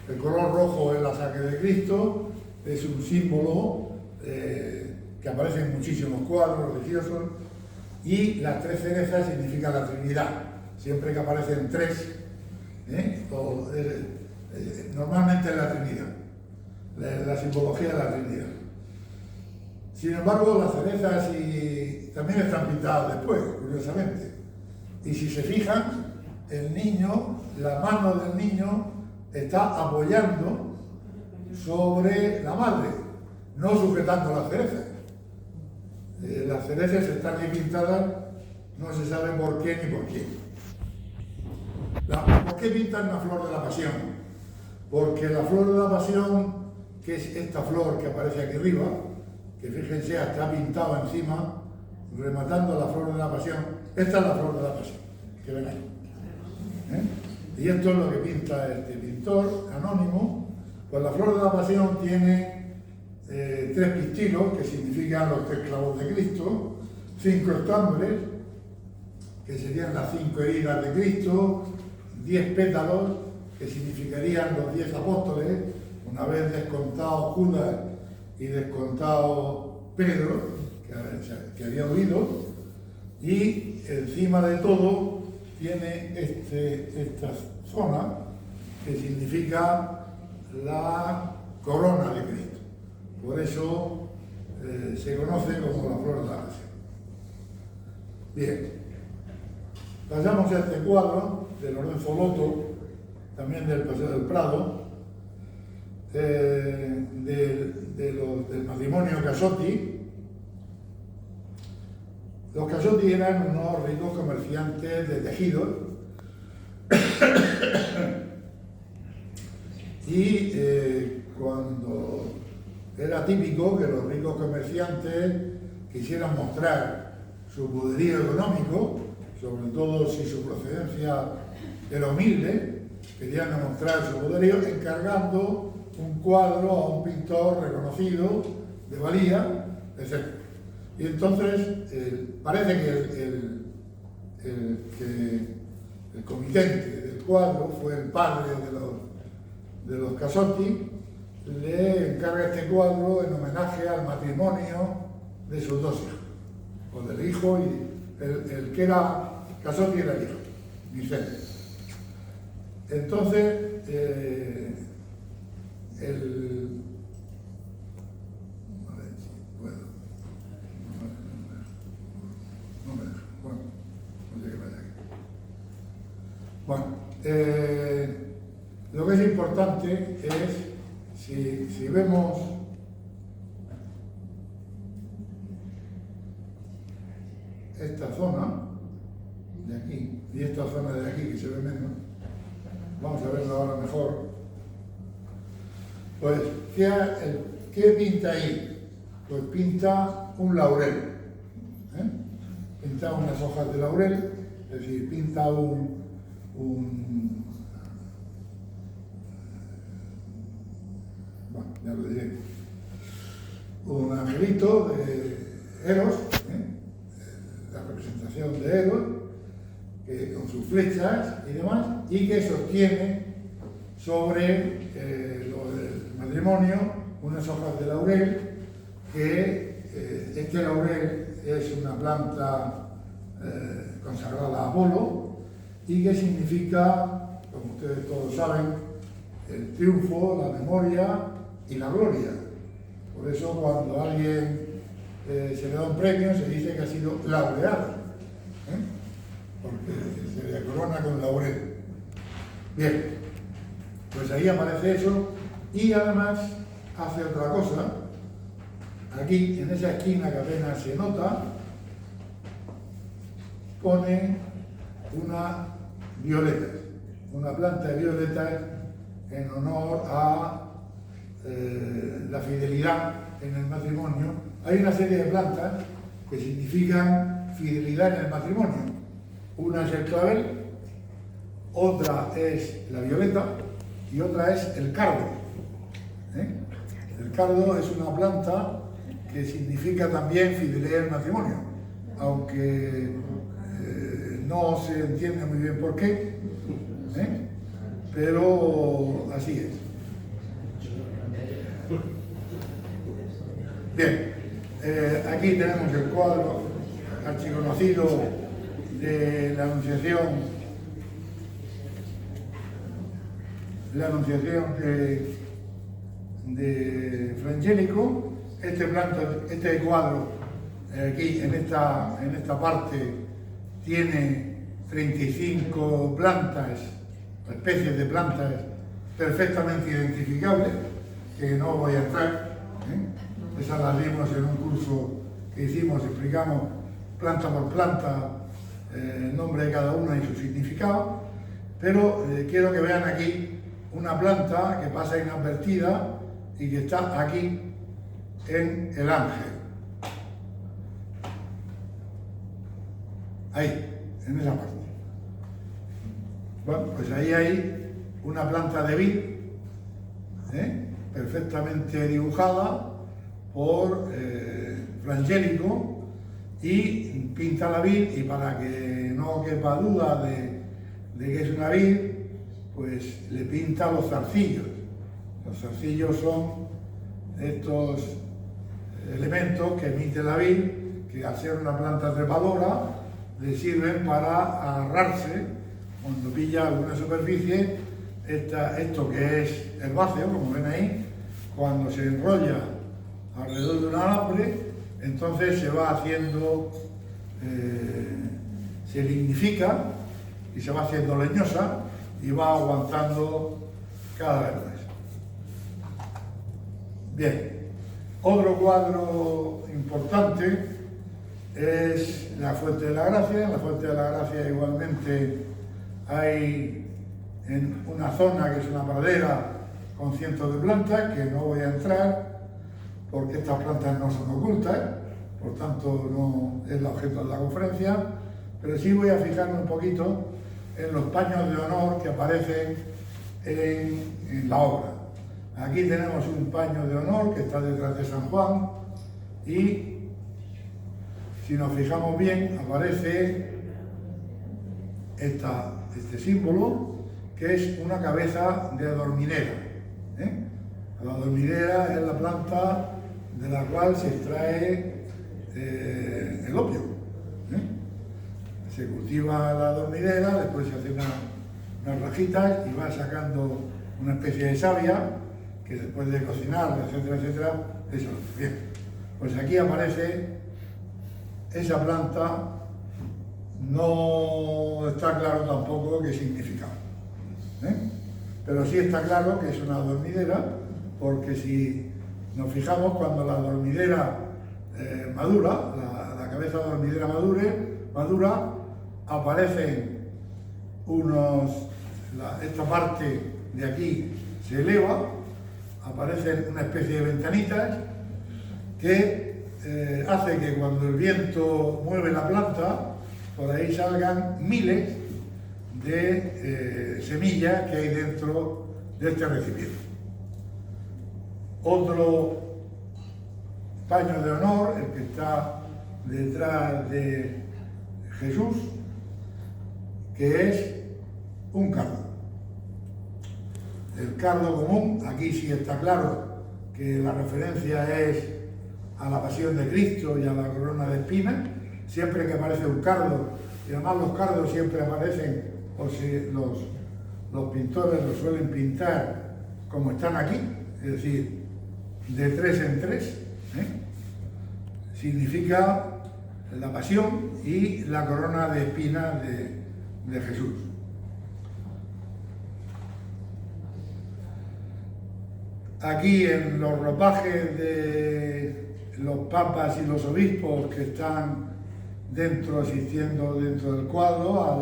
El color rojo es la sangre de Cristo, es un símbolo que aparece en muchísimos cuadros religiosos, y las 3 cerezas significan la Trinidad. Siempre que aparecen 3, normalmente es la Trinidad, la simbología de la Trinidad. Sin embargo, las cerezas también están pintadas después, curiosamente. Y si se fijan, el niño, la mano del niño está apoyando sobre la madre, no sujetando las cerezas. Las cerezas están ahí pintadas, no se sabe por qué ni por quién. ¿Por qué pintan una flor de la pasión? Porque la flor de la pasión, que es esta flor que aparece aquí arriba, que fíjense, está pintado encima, rematando la flor de la pasión. Esta es la flor de la pasión, que ven ahí. Y esto es lo que pinta este pintor anónimo. Pues la flor de la pasión tiene 3 pistilos, que significan los 3 clavos de Cristo, 5 estambres, que serían las 5 heridas de Cristo, 10 pétalos, que significarían los 10 apóstoles, una vez descontado Judas y descontado Pedro, que había huido, y encima de todo tiene esta zona que significa la corona de Cristo. Por eso se conoce como la flor de la pasión. Bien, pasamos a este cuadro de Lorenzo Lotto, también del Paseo del Prado, del matrimonio Casotti. Los Casotti eran unos ricos comerciantes de tejidos y cuando era típico que los ricos comerciantes quisieran mostrar su poderío económico, sobre todo si su procedencia era humilde, querían demostrar su poderío encargando un cuadro a un pintor reconocido de valía, etc. Y entonces parece que el comitente del cuadro fue el padre de los Casotti, le encarga este cuadro en homenaje al matrimonio de sus 2 hijos, o del hijo, y el que era Casotti era el hijo, Vicente. Entonces, Entonces, si vemos esta zona de aquí y esta zona de aquí que se ve menos, vamos a verlo ahora mejor. Pues, ¿qué pinta ahí? Pues pinta un laurel, ¿eh? Pinta unas hojas de laurel, es decir, pinta un bueno, ya lo diré, un angelito de Eros, la representación de Eros, con sus flechas y demás, y que sostiene sobre lo del matrimonio unas hojas de laurel, que este laurel es una planta consagrada a Apolo y que significa, como ustedes todos saben, el triunfo, la memoria y la gloria. Por eso cuando a alguien se le da un premio se dice que ha sido laureado, porque se le corona con laurel. Bien, pues ahí aparece eso y además hace otra cosa. Aquí, en esa esquina que apenas se nota, pone una violeta, una planta de violetas en honor a la fidelidad en el matrimonio. Hay una serie de plantas que significan fidelidad en el matrimonio. Una es el clavel, otra es la violeta y otra es el cardo. El cardo es una planta que significa también fidelidad en el matrimonio, aunque no se entiende muy bien por qué, pero así es. Bien, aquí tenemos el cuadro archiconocido de la Anunciación de Frangélico. Este cuadro aquí en esta parte tiene 35 plantas, especies de plantas perfectamente identificables, que no voy a entrar. Esas las vimos en un curso que hicimos, explicamos planta por planta el nombre de cada una y su significado, pero quiero que vean aquí una planta que pasa inadvertida y que está aquí en el ángel. Ahí, en esa parte. Bueno, pues ahí hay una planta de vid, perfectamente dibujada por Frangélico, y pinta la vid, y para que no quepa duda de que es una vid, pues le pinta los zarcillos. Los zarcillos son estos elementos que emite la vid, que al ser una planta trepadora le sirven para agarrarse cuando pilla alguna superficie. Esto que es herbáceo, como ven ahí, cuando se enrolla alrededor de un alambre, entonces se va haciendo, se lignifica y se va haciendo leñosa y va aguantando cada vez más. Bien, otro cuadro importante es la Fuente de la Gracia. En la Fuente de la Gracia igualmente hay en una zona que es una pradera con cientos de plantas, que no voy a entrar porque estas plantas no son ocultas, por tanto no es el objeto de la conferencia, pero sí voy a fijarme un poquito en los paños de honor que aparecen en la obra. Aquí tenemos un paño de honor que está detrás de San Juan y, si nos fijamos bien, aparece este símbolo, que es una cabeza de adormidera. La adormidera es la planta de la cual se extrae el opio. Se cultiva la adormidera, después se hace unas rajitas y va sacando una especie de savia que después de cocinar, etcétera, etcétera, eso. Bien, pues aquí aparece esa planta, no está claro tampoco qué significa. pero sí está claro que es una dormidera, porque si nos fijamos, cuando la dormidera madura, la cabeza dormidera madura, aparecen esta parte de aquí se eleva, aparecen una especie de ventanitas que hace que cuando el viento mueve la planta, por ahí salgan miles de semillas que hay dentro de este recipiente. Otro paño de honor, el que está detrás de Jesús, que es un cardo. El cardo común, aquí sí está claro que la referencia es a la pasión de Cristo y a la corona de espinas. Siempre que aparece un cardo, y además los cardos siempre aparecen, o si los pintores los suelen pintar como están aquí, es decir, de 3 en 3, significa la pasión y la corona de espinas de Jesús. Aquí en los ropajes de los papas y los obispos que están asistiendo dentro del cuadro a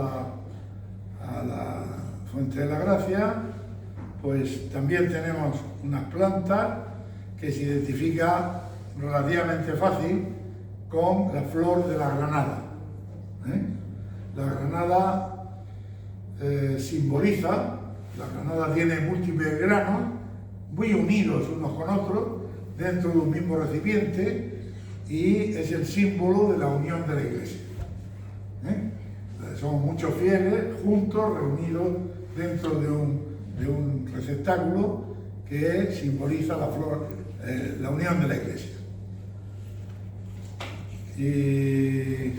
la Fuente de la Gracia, pues también tenemos unas plantas que se identifica relativamente fácil con la flor de la granada. La granada simboliza, la granada tiene múltiples granos muy unidos unos con otros dentro de un mismo recipiente, y es el símbolo de la unión de la Iglesia. Somos muchos fieles juntos, reunidos dentro de un receptáculo que simboliza la flor, la unión de la Iglesia. Y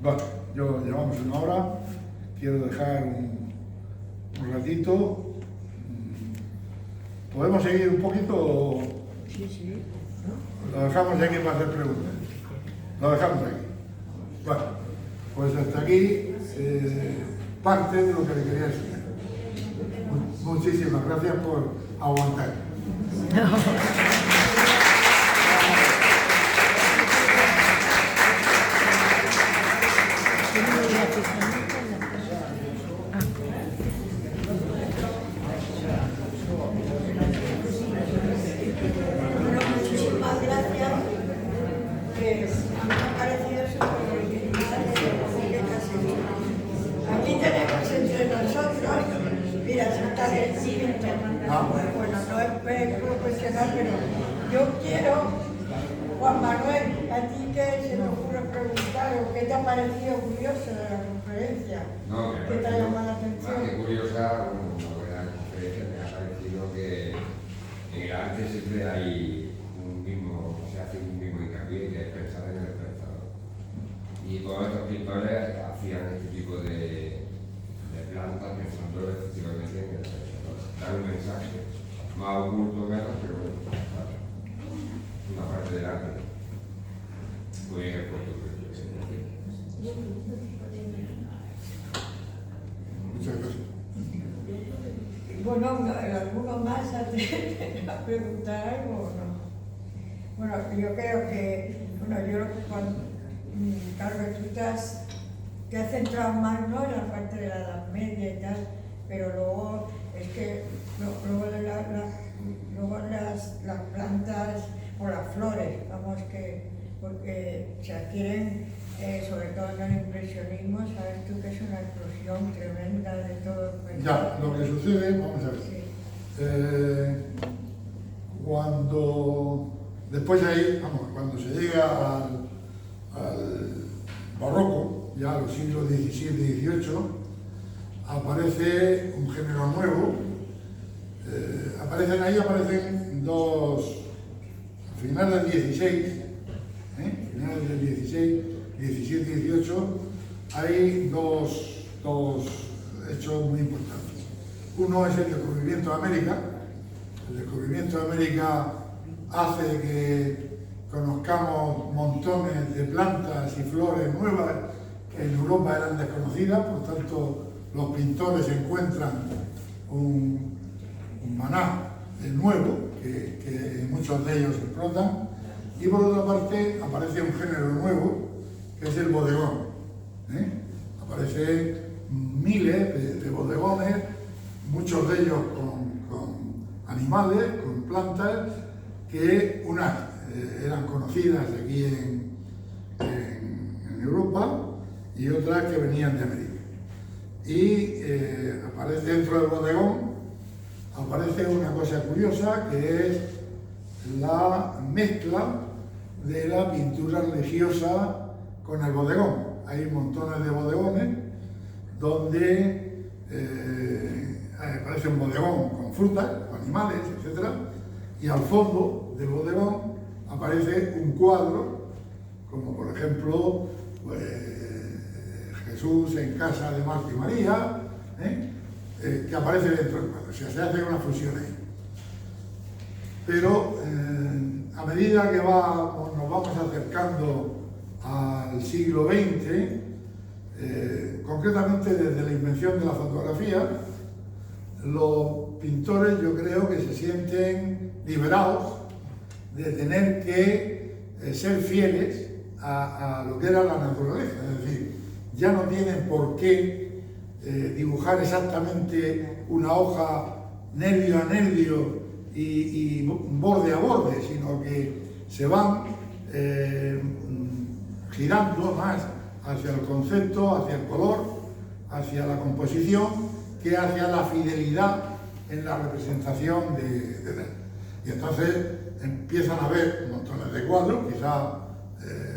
bueno, llevamos una hora, quiero dejar un ratito. ¿Podemos seguir un poquito? Sí. Lo dejamos aquí para hacer preguntas. Lo dejamos aquí. Bueno, pues hasta aquí parte de lo que le quería enseñar. Muchísimas gracias por aguantar. Bueno, no es profesional, pero yo quiero, Juan Manuel, a ti que se me ocurre preguntar, o qué te ha parecido curioso de la conferencia, ¿qué te ha llamado la atención? Más que curiosa, una buena conferencia, me ha parecido que en el arte siempre hay se hace un mismo hincapié, que es pensar en el espectador. Y todos estos pintores hacían este tipo de plantas pensando efectivamente en el espectador. Dar un mensaje más oculto menos, pero bueno, una parte del arte. Muy bien expuesto. Muchas gracias. Bueno, ¿alguno más a preguntar algo o no? Bueno, yo creo que, claro que tú te has centrado más, ¿no?, en la parte de la Edad Media y tal, pero luego es que luego las plantas o las flores, vamos, porque se adquieren, sobre todo en el impresionismo, sabes tú que es una explosión tremenda de todo el país. Ya, lo que sucede, vamos a ver, sí. Después de ahí, cuando se llega al barroco, ya a los siglos XVII y XVIII, aparece un género nuevo. Aparecen dos, a finales del XVI, finales del XVI, XVII y XVIII, hay dos hechos muy importantes. Uno es el descubrimiento de América. El descubrimiento de América hace que conozcamos montones de plantas y flores nuevas que en Europa eran desconocidas, por tanto los pintores encuentran un maná nuevo que muchos de ellos explotan, y por otra parte aparece un género nuevo que es el bodegón. Aparecen miles de bodegones, muchos de ellos con animales, con plantas, que unas eran conocidas aquí en Europa y otras que venían de América. Y aparece dentro del bodegón, aparece una cosa curiosa, que es la mezcla de la pintura religiosa con el bodegón. Hay montones de bodegones donde aparece un bodegón con frutas, con animales, etc. Y al fondo del bodegón aparece un cuadro, como por ejemplo pues, Jesús en casa de Marta y María, que aparece dentro del cuadro. O sea, se hace una fusión ahí. Pero a medida que nos vamos acercando al siglo XX, concretamente desde la invención de la fotografía, los pintores yo creo que se sienten liberados de tener que ser fieles a lo que era la naturaleza. Es decir, ya no tienen por qué dibujar exactamente una hoja nervio a nervio y borde a borde, sino que se van girando más hacia el concepto, hacia el color, hacia la composición, que hacia la fidelidad en la representación de él. Y entonces empiezan a ver montones de cuadros, quizá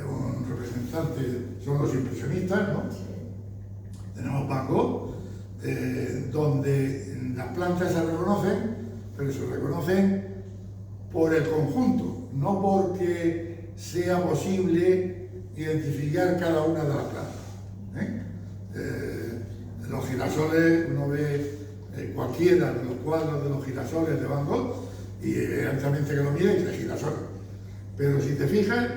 un representante son los impresionistas, ¿no? Tenemos Van Gogh, donde las plantas se reconocen, pero se reconocen por el conjunto, no porque sea posible identificar cada una de las plantas. Los girasoles, uno ve cualquiera de los cuadros de los girasoles de Van Gogh y evidentemente que lo mira y dice girasoles. Pero si te fijas,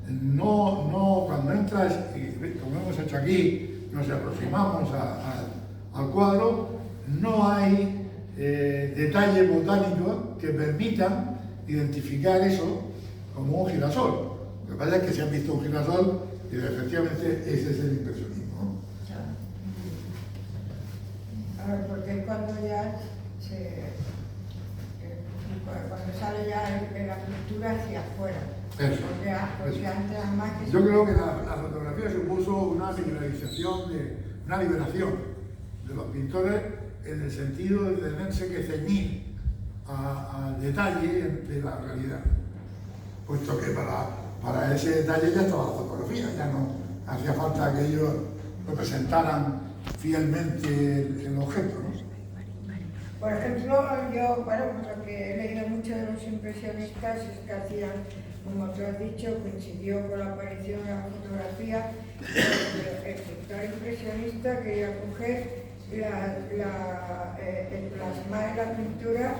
no cuando entras, y como hemos hecho aquí, nos aproximamos al cuadro, no hay detalles botánicos que permitan identificar eso como un girasol. Lo que pasa es que se han visto un girasol y efectivamente ese es el impresionismo, ¿no? Porque es cuando ya cuando sale ya la pintura hacia afuera. Eso, porque antes además que yo creo que la fotografía supuso una liberación de los pintores en el sentido de tenerse que ceñir al detalle de la realidad, puesto que para ese detalle ya estaba la fotografía, ya no hacía falta que ellos representaran fielmente el objeto, ¿no? Por ejemplo, yo, lo que he leído mucho de los impresionistas es que hacían, como tú has dicho, coincidió con la aparición de la fotografía. El pintor impresionista quería coger el plasmar en la pintura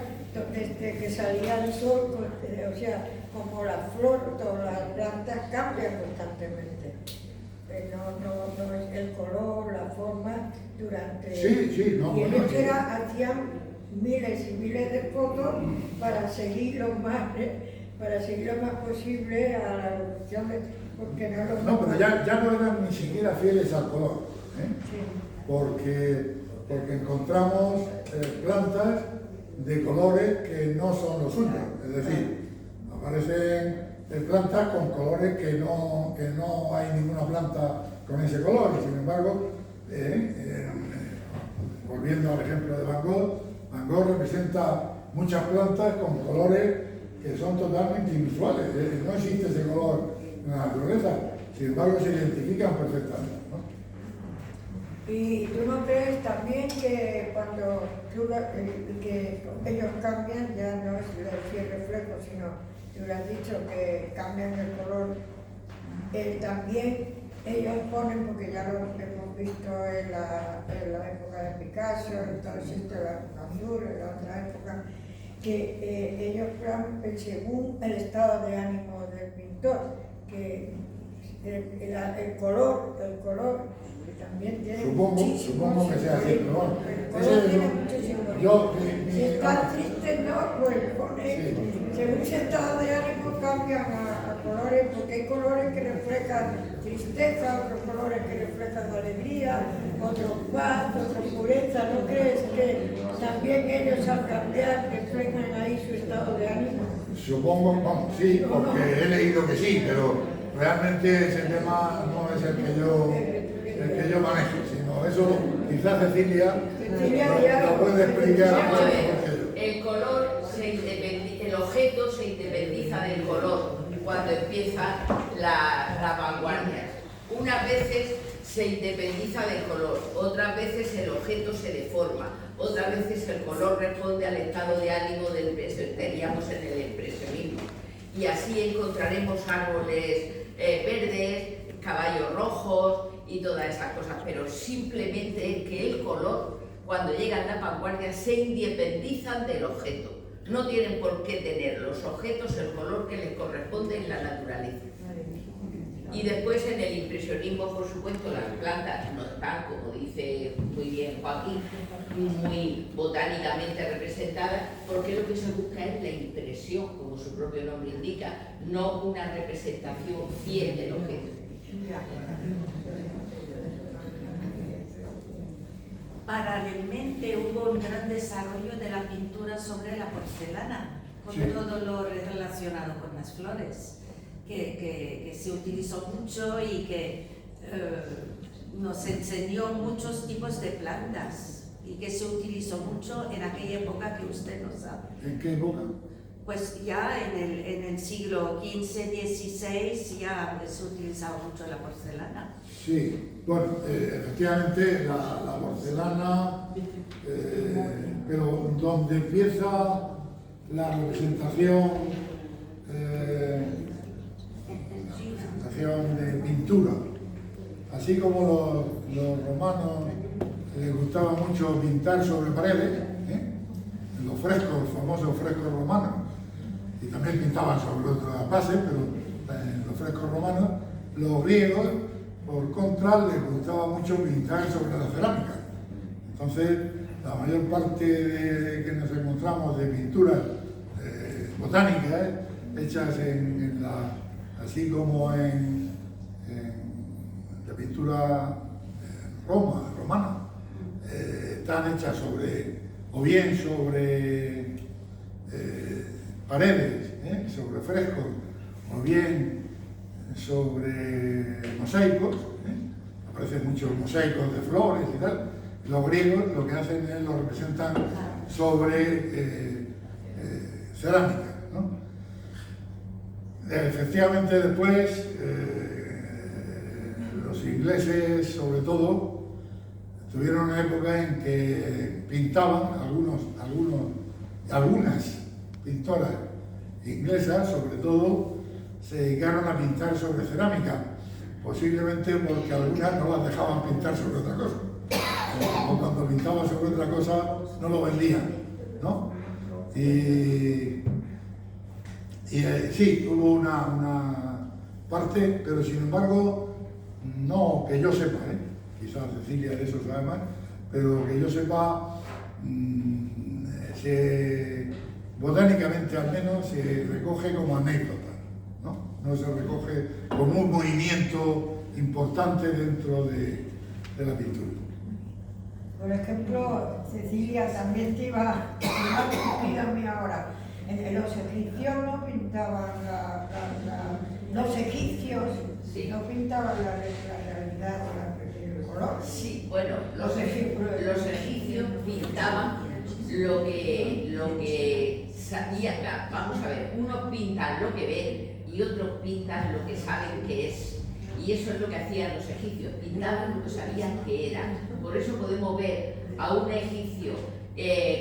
desde que salía el sol, o sea, como la flor, todas las plantas cambian constantemente. No es el color, la forma durante... Sí, no. Y ellos hacían miles y miles de fotos para seguir lo más posible a la evolución, porque no, pero ya no eran ni siquiera fieles al color, Sí. porque encontramos plantas de colores que no son los suyos, es decir, aparecen plantas con colores que no hay ninguna planta con ese color, y sin embargo, volviendo al ejemplo de Van Gogh representa muchas plantas con colores que son totalmente inusuales, no existe ese color en la naturaleza, sin embargo se identifican perfectamente, ¿no? ¿Y tú no crees también que cuando que ellos cambian, ya no es el reflejo, sino tú lo has dicho, que cambian el color, también ellos ponen, porque ya lo hemos visto en la época de Picasso, entonces esto la época azul, en la otra época, que ellos ponen según el estado de ánimo del pintor, que el color también tiene Supongo que sea así, pero bueno. El color tiene mucho simbolismo. Si están tristes, no, pues pone, según su estado de ánimo cambian a colores, porque hay colores que reflejan tristeza, otros colores que reflejan alegría, otros paz, otros pureza. ¿No crees que también ellos al cambiar reflejan ahí su estado de ánimo? Supongo, vamos, sí, porque he leído que sí, pero realmente ese tema no es el que yo manejo, sino eso quizás Cecilia lo puede explicar. Vamos a ver, el color, el objeto se independiza del color cuando empieza la vanguardia. Unas veces se independiza del color, otras veces el objeto se deforma, otras veces el color responde al estado de ánimo del que teníamos en el impresionismo. Y así encontraremos árboles verdes, caballos rojos y todas esas cosas, pero simplemente es que el color, cuando llega a la vanguardia, se independizan del objeto. No tienen por qué tener los objetos el color que les corresponde en la naturaleza. Y después en el impresionismo, por supuesto, las plantas no están, como dice muy bien Joaquín, muy botánicamente representadas, porque lo que se busca es la impresión, como su propio nombre indica, no una representación fiel del objeto. Paralelamente hubo un gran desarrollo de la pintura sobre la porcelana, con todo lo relacionado con las flores, que se utilizó mucho y que nos enseñó muchos tipos de plantas y que se utilizó mucho en aquella época que usted no sabe. ¿En qué época? Pues ya en el siglo XV, XVI ya se utilizaba mucho la porcelana. Sí, bueno, efectivamente la porcelana, pero donde empieza la representación de pintura, así como los romanos les gustaba mucho pintar sobre paredes, en los frescos, los famosos frescos romanos, y también pintaban sobre otras bases, pero en los frescos romanos, los griegos, por contra, les gustaba mucho pintar sobre la cerámica. Entonces, la mayor parte que nos encontramos de pinturas botánicas, hechas así como en la pintura romana, están hechas o bien sobre paredes, sobre frescos, o bien sobre mosaicos, aparecen muchos mosaicos de flores y tal. Los griegos lo que hacen es lo representan sobre cerámica, ¿no? Efectivamente después los ingleses sobre todo tuvieron una época en que pintaban, algunas pintoras inglesas sobre todo se dedicaron a pintar sobre cerámica, posiblemente porque algunas no las dejaban pintar sobre otra cosa, o cuando pintaban sobre otra cosa no lo vendían, ¿no? Y sí, hubo una parte, pero sin embargo, no que yo sepa, quizás Cecilia de eso sabe más, pero que yo sepa, botánicamente al menos se recoge como anécdota, no se recoge como un movimiento importante dentro de la pintura. Por ejemplo, Cecilia, también te iba a mí ahora. Los egipcios no pintaban los egipcios no pintaban la realidad el color. Sí, bueno, los egipcios pintaban lo que sabían. Vamos a ver, unos pintan lo que ven y otros pintan lo que saben que es. Y eso es lo que hacían los egipcios, pintaban lo que sabían que era. Por eso podemos ver a un egipcio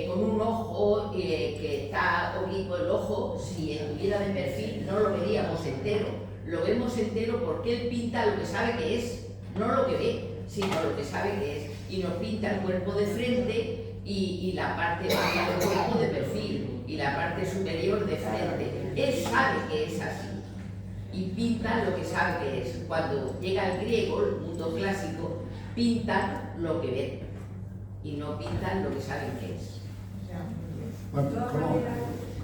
con un ojo que está oblicuo el ojo, si estuviera de perfil no lo veríamos entero. Lo vemos entero porque él pinta lo que sabe que es, no lo que ve, sino lo que sabe que es. Y nos pinta el cuerpo de frente y la parte baja del cuerpo de perfil y la parte superior de frente. Él sabe que es así y pinta lo que sabe que es. Cuando llega el griego, el mundo clásico, pintan lo que ven y no pintan lo que saben que es. Bueno,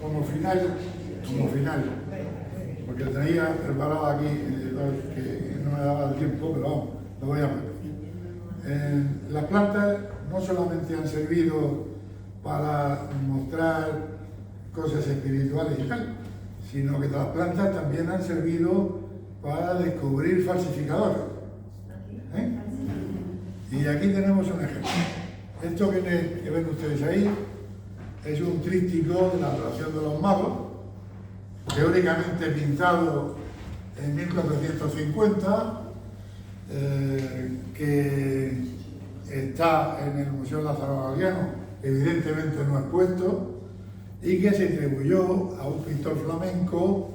como final, porque tenía preparado aquí, que no me daba el tiempo, pero vamos, lo voy a ver. Las plantas no solamente han servido para mostrar cosas espirituales y tal, sino que las plantas también han servido para descubrir falsificadores. Y aquí tenemos un ejemplo. Esto que ven ustedes ahí es un tríptico de la Adoración de los Magos, teóricamente pintado en 1450, que está en el Museo Lázaro Galdiano, evidentemente no expuesto, y que se atribuyó a un pintor flamenco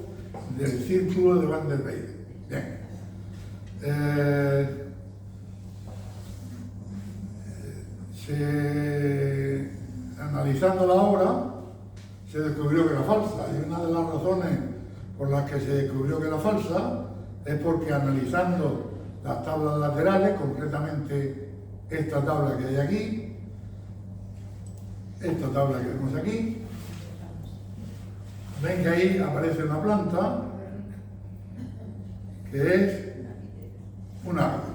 del Círculo de Van der Weyden. Bien. Analizando la obra, se descubrió que era falsa, y una de las razones por las que se descubrió que era falsa es porque analizando las tablas laterales, concretamente esta tabla que hay aquí, esta tabla que vemos aquí, ven que ahí aparece una planta que es un ágave.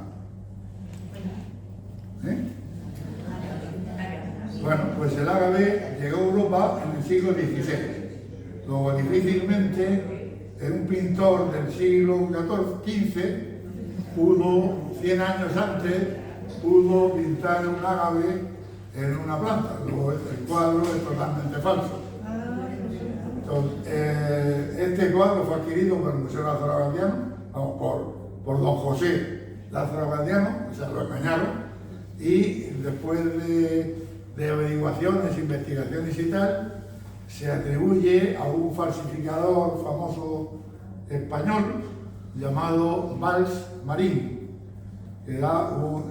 Bueno, pues el ágave llegó a Europa en el siglo XVI. Luego, difícilmente, un pintor del siglo XV pudo, 100 años antes, pudo pintar un ágave en una planta. Luego, el cuadro es totalmente falso. Entonces, este cuadro fue adquirido por el Museo Lázaro Galdiano, por don José Lázaro Galdiano, o sea, lo engañaron, y después de averiguaciones, investigaciones y tal, se atribuye a un falsificador famoso español llamado Valls Marín, que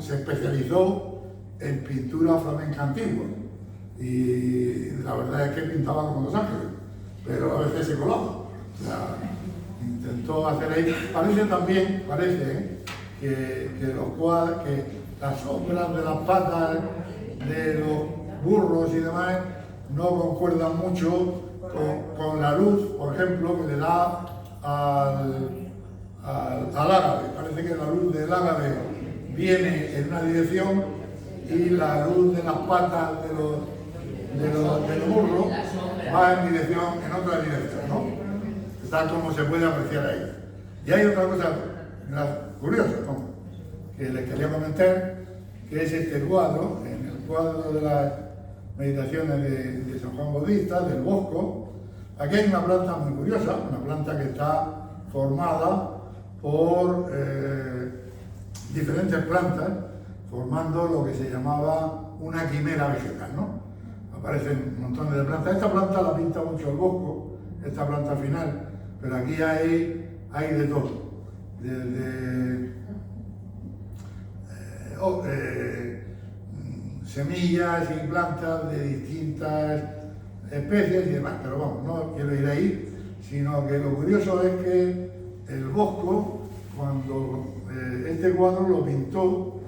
se especializó en pintura flamenca antigua, y la verdad es que pintaba como Los Ángeles, pero a veces se colaba. O sea, intentó hacer ahí. Parece que las sombras de las patas de los burros y demás no concuerdan mucho con la luz, por ejemplo, que le da al ágave. Parece que la luz del ágave viene en una dirección y la luz de las patas de los burros va en otra dirección, ¿no? Tal como se puede apreciar ahí. Y hay otra cosa curiosa, ¿no?, que les quería comentar, que es este cuadro, en el cuadro de las meditaciones de San Juan Bautista, del Bosco. Aquí hay una planta muy curiosa, una planta que está formada por diferentes plantas, formando lo que se llamaba una quimera vegetal, ¿no? Aparecen montones de plantas. Esta planta la pinta mucho el Bosco, esta planta final, pero aquí hay de todo, desde semillas y plantas de distintas especies y demás, pero vamos, no quiero ir ahí, sino que lo curioso es que el Bosco, cuando este cuadro lo pintó,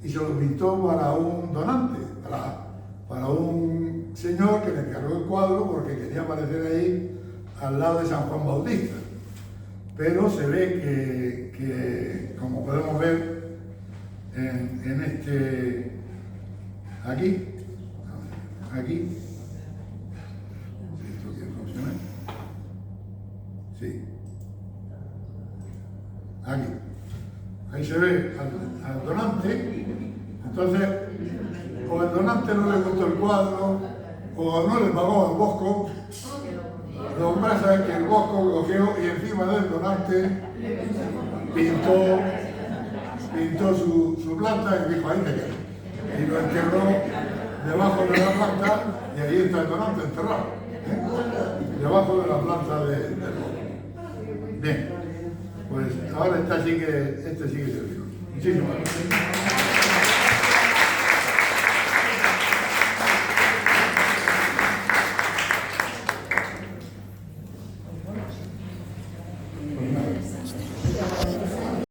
y se lo pintó para un donante, para un señor que le encargó el cuadro porque quería aparecer ahí al lado de San Juan Bautista. Pero se ve que como podemos ver en este, aquí, ¿esto quiere funcionar? Sí. Aquí. Ahí se ve al donante. Entonces, o el donante no le gustó el cuadro, o no le pagó al Bosco. Lo que pasa es que el Bosco cogió y encima del donante pintó su planta y dijo, ahí te queda. Y lo enterró debajo de la planta, y ahí está el donante enterrado, debajo de la planta del Bosco. Bien, pues ahora este sí que sirvió. Muchísimas gracias.